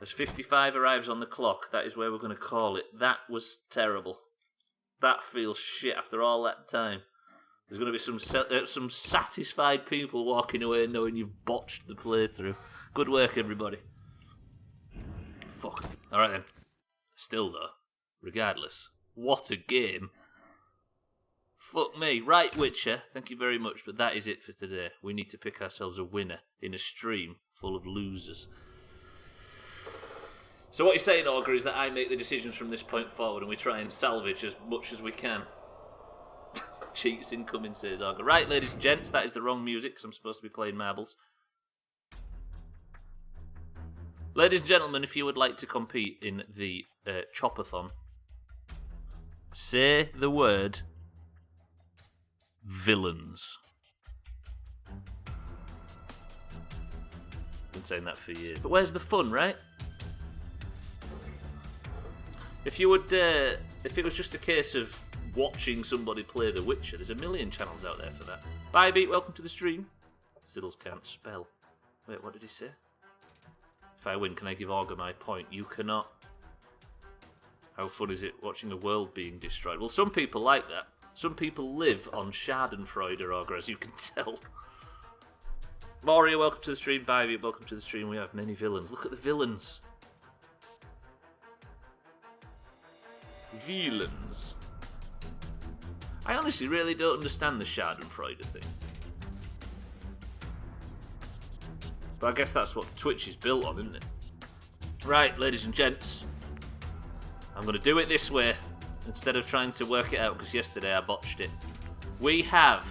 As 55 arrives on the clock, that is where we're going to call it. That was terrible. That feels shit after all that time. There's going to be some satisfied people walking away knowing you've botched the playthrough. Good work, everybody. Fuck. Alright then. Still though, regardless, what a game. Fuck me. Right, Witcher, thank you very much, but that is it for today. We need to pick ourselves a winner in a stream full of losers. So what you're saying, Augur, is that I make the decisions from this point forward and we try and salvage as much as we can. Cheats incoming, says Augur. Right, ladies and gents, that is the wrong music because I'm supposed to be playing marbles. Ladies and gentlemen, if you would like to compete in the Chopathon, say the word villains. Been saying that for years. But where's the fun, right? If you would, if it was just a case of watching somebody play The Witcher, there's a million channels out there for that. Bye, Beat. Welcome to the stream. Siddles can't spell. Wait, what did he say? If I win, can I give Augur my point? You cannot. How fun is it watching a world being destroyed? Well, some people like that. Some people live on Schadenfreude, Augur, as you can tell. Moria, welcome to the stream. Bye, Beat. Welcome to the stream. We have many villains. Look at the villains. Villains. I honestly really don't understand the Schadenfreude thing. But I guess that's what Twitch is built on, isn't it? Right, ladies and gents. I'm going to do it this way instead of trying to work it out because yesterday I botched it. We have,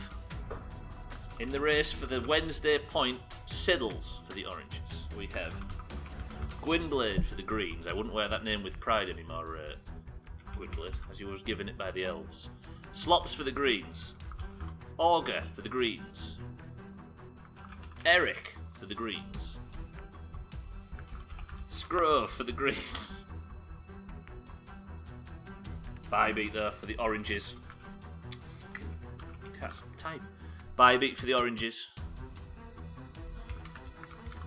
in the race for the Wednesday point, Siddles for the oranges. We have Gwynblade for the greens. I wouldn't wear that name with pride anymore, Gwynblade, as you was given it by the elves. Slops for the greens. Augur for the greens. Eric for the greens. Scrove for the greens. Bybeat there for the oranges. Can't type. Bybeat for the oranges.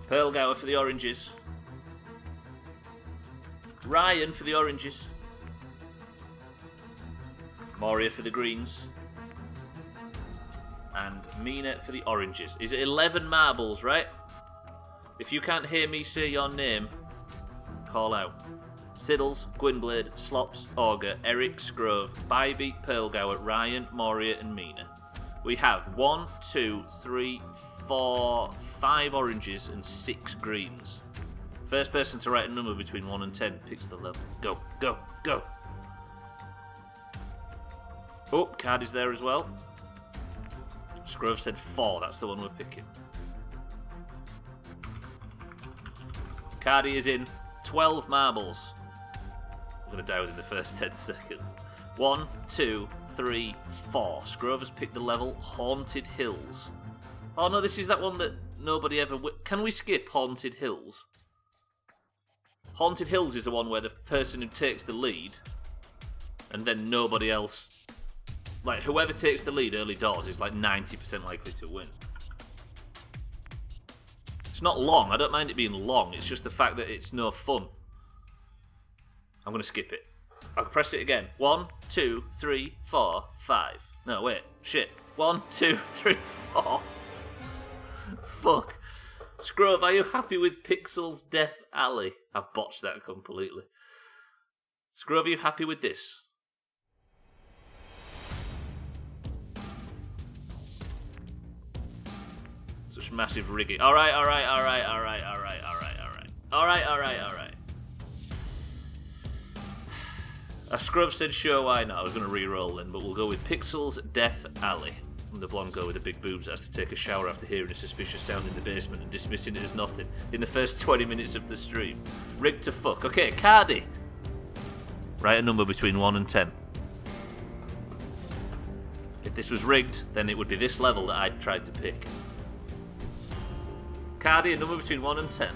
Pearlgower for the oranges. Ryan for the oranges. Moria for the greens. And Mina for the oranges. Is it 11 marbles, right? If you can't hear me say your name, call out. Siddles, Gwynblade, Slops, Augur, Eric, Scrove, Bybeat, Pearlgower, Ryan, Moria, and Mina. We have 1, 2, 3, 4, 5 oranges and 6 greens. First person to write a number between 1 and 10 picks the level. Go, go, go. Oh, card is there as well. Scrove said 4, that's the one we're picking. Cardi is in 12 marbles. I'm going to die within the first 10 seconds. 1, 2, 3, 4. Scrove has picked the level Haunted Hills. Oh no, this is that one that nobody ever... Can we skip Haunted Hills? Haunted Hills is the one where the person who takes the lead and then nobody else... Like, whoever takes the lead early doors is like 90% likely to win. It's not long. I don't mind it being long. It's just the fact that it's no fun. I'm going to skip it. I'll press it again. 1, 2, 3, 4, 5. No, wait. Shit. 1, 2, 3, 4. Fuck. Scrove, are you happy with Pixel's Death Alley? I've botched that completely. Scrove, are you happy with this? Such massive rigging. Alright. Scrub said sure, why not? I was going to re-roll then, but we'll go with Pixel's Death Alley. And the blonde girl with the big boobs has to take a shower after hearing a suspicious sound in the basement and dismissing it as nothing in the first 20 minutes of the stream. Rigged to fuck. Okay, Cardi. Write a number between 1 and 10. If this was rigged, then it would be this level that I'd tried to pick. Cardi, a number between 1 and 10.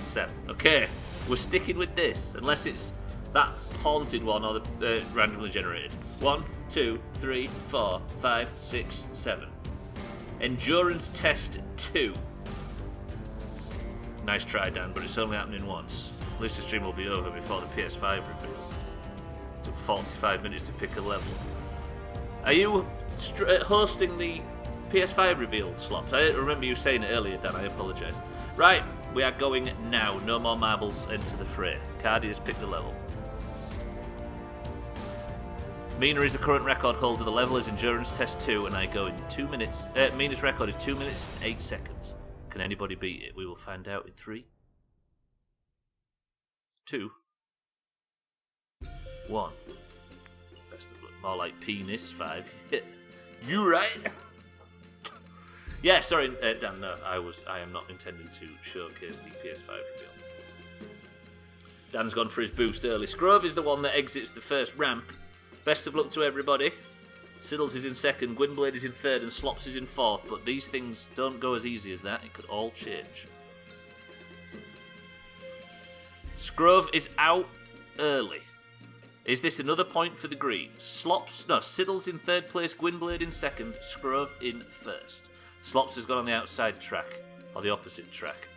7. Okay, we're sticking with this. Unless it's That haunted one or the randomly generated. 1, 2, 3, 4, 5, 6, 7. Endurance test 2. Nice try, Dan, but it's only happening once. At least the stream will be over before the PS5 reveal. It took 45 minutes to pick a level. Are you hosting the PS5 reveal slots? I didn't remember you saying it earlier, Dan. I apologise. Right, we are going now. No more marbles enter the fray. Cardi has picked the level. Mina is the current record holder. The level is Endurance Test 2, and I go in 2 minutes. Mina's record is 2 minutes and 8 seconds. Can anybody beat it? We will find out in 3, 2, 1. Best of luck. More like penis. 5. You right? Yeah, sorry, Dan. No, I am not intending to showcase the PS5 reveal. Dan's gone for his boost early. Scrove is the one that exits the first ramp. Best of luck to everybody. Siddles is in second, Gwynblade is in third, and Slops is in fourth, but these things don't go as easy as that. It could all change. Scrove is out early. Is this another point for the Greens? Siddles in third place, Gwynblade in second, Scrove in first. Slops has gone on the outside track, or the opposite track.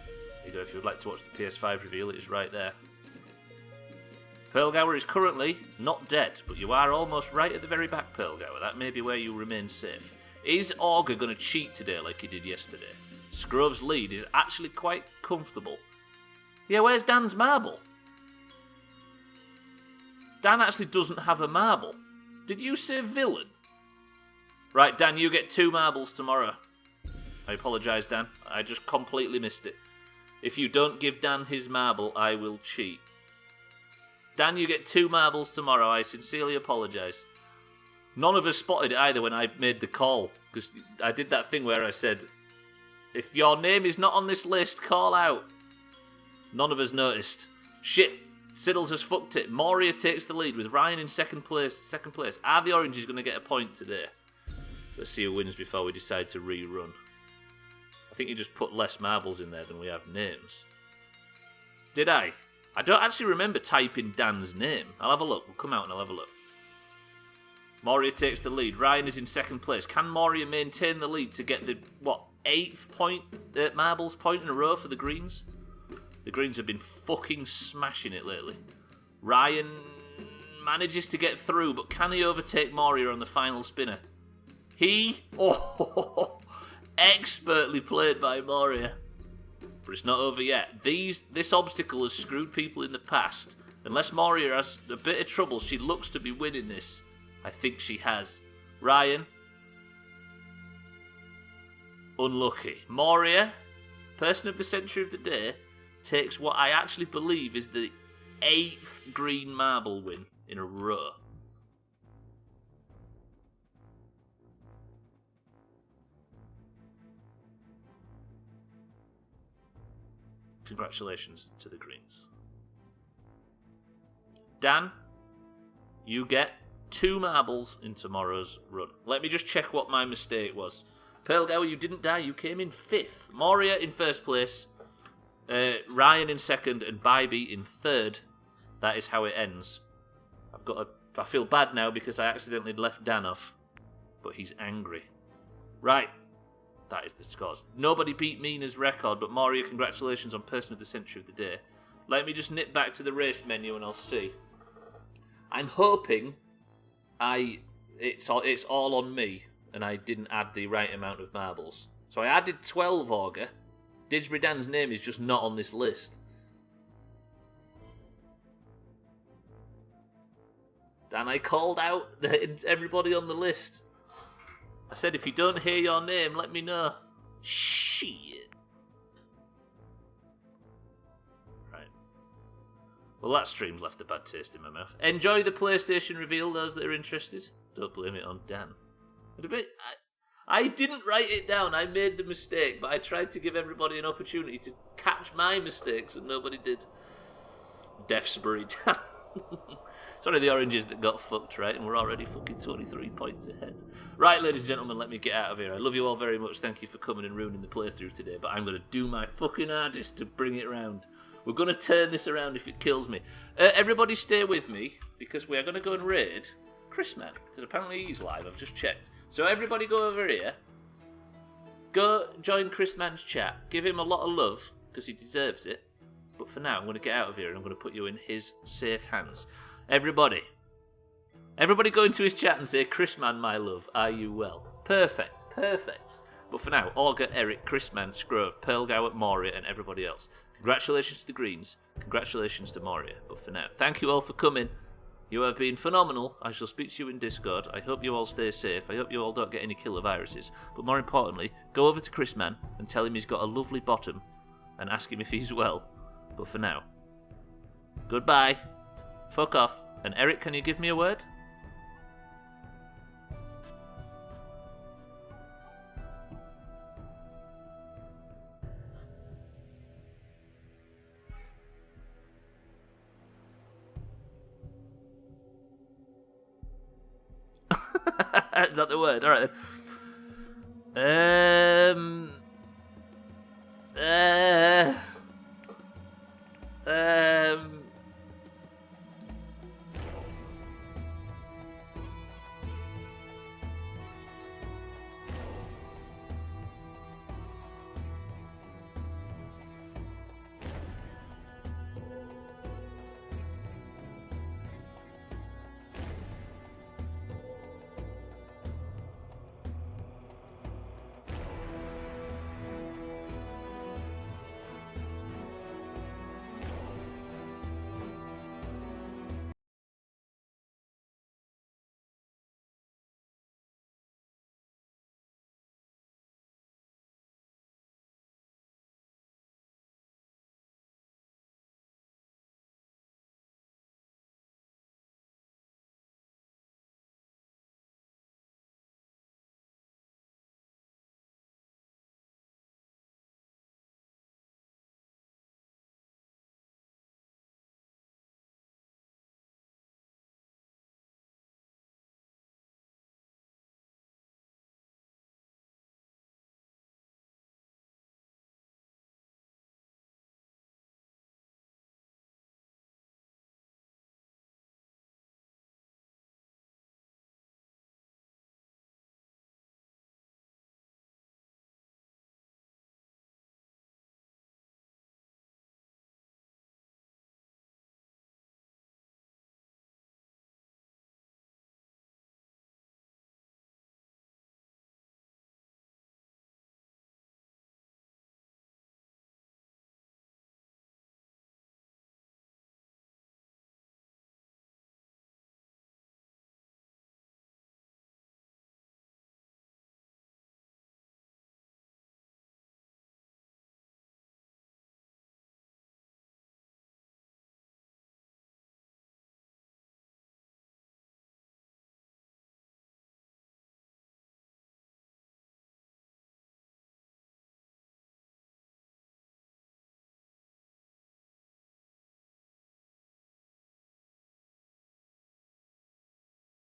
There you go, if you would like to watch the PS5 reveal, it is right there. Pearlgower is currently not dead, but you are almost right at the very back, Pearlgower. That may be where you remain safe. Is Augur going to cheat today like he did yesterday? Scrove's lead is actually quite comfortable. Yeah, where's Dan's marble? Dan actually doesn't have a marble. Did you say villain? Right, Dan, you get 2 marbles tomorrow. I apologise, Dan. I just completely missed it. If you don't give Dan his marble, I will cheat. Dan, you get 2 marbles tomorrow. I sincerely apologise. None of us spotted it either when I made the call, because I did that thing where I said, if your name is not on this list, call out. None of us noticed. Shit, Siddles has fucked it. Moria takes the lead with Ryan in second place. Are the Oranges going to get a point today? Let's see who wins before we decide to rerun. I think you just put less marbles in there than we have names. Did I? I don't actually remember typing Dan's name. I'll have a look. We'll come out and I'll have a look. Moria takes the lead. Ryan is in second place. Can Moria maintain the lead to get the, 8th point, marbles point in a row for the Greens? The Greens have been fucking smashing it lately. Ryan manages to get through, but can he overtake Moria on the final spinner? Expertly played by Moria. But it's not over yet. This obstacle has screwed people in the past. Unless Moria has a bit of trouble, she looks to be winning this. I think she has. Ryan. Unlucky. Moria, person of the century of the day, takes what I actually believe is the 8th green marble win in a row. Congratulations to the Greens. Dan, you get 2 marbles in tomorrow's run. Let me just check what my mistake was. Pearlgower, you didn't die. You came in 5th. Moria in first place. Ryan in second and Bybee in third. That is how it ends. I feel bad now because I accidentally left Dan off. But he's angry. Right. That is the scores. Nobody beat Mina's record, but Moria, congratulations on Person of the Century of the Day. Let me just nip back to the race menu and I'll see. I'm hoping it's all on me and I didn't add the right amount of marbles. So I added 12 Augur. Didsbury Dan's name is just not on this list. And I called out everybody on the list. I said, if you don't hear your name, let me know. Shit. Right. Well, that stream's left a bad taste in my mouth. Enjoy the PlayStation reveal, those that are interested. Don't blame it on Dan. I didn't write it down. I made the mistake, but I tried to give everybody an opportunity to catch my mistakes, and nobody did. Deathsbury Dan. It's only the Oranges that got fucked, right? And we're already fucking 23 points ahead. Right, ladies and gentlemen, let me get out of here. I love you all very much. Thank you for coming and ruining the playthrough today, but I'm going to do my fucking hardest to bring it round. We're going to turn this around if it kills me. Everybody stay with me, because we are going to go and raid Chrisman, because apparently he's live. I've just checked. So everybody go over here. Go join Chrisman's chat. Give him a lot of love, because he deserves it. But for now, I'm going to get out of here, and I'm going to put you in his safe hands. Everybody go into his chat and say, Chrisman, my love, are you well? Perfect. But for now, Augur, Eric, Chrisman, Scrove, Pearlgow, Moria, and everybody else. Congratulations to the Greens. Congratulations to Moria. But for now, thank you all for coming. You have been phenomenal. I shall speak to you in Discord. I hope you all stay safe. I hope you all don't get any killer viruses. But more importantly, go over to Chrisman and tell him he's got a lovely bottom and ask him if he's well. But for now, goodbye. Fuck off. And Eric, can you give me a word? Is that the word? Alright then.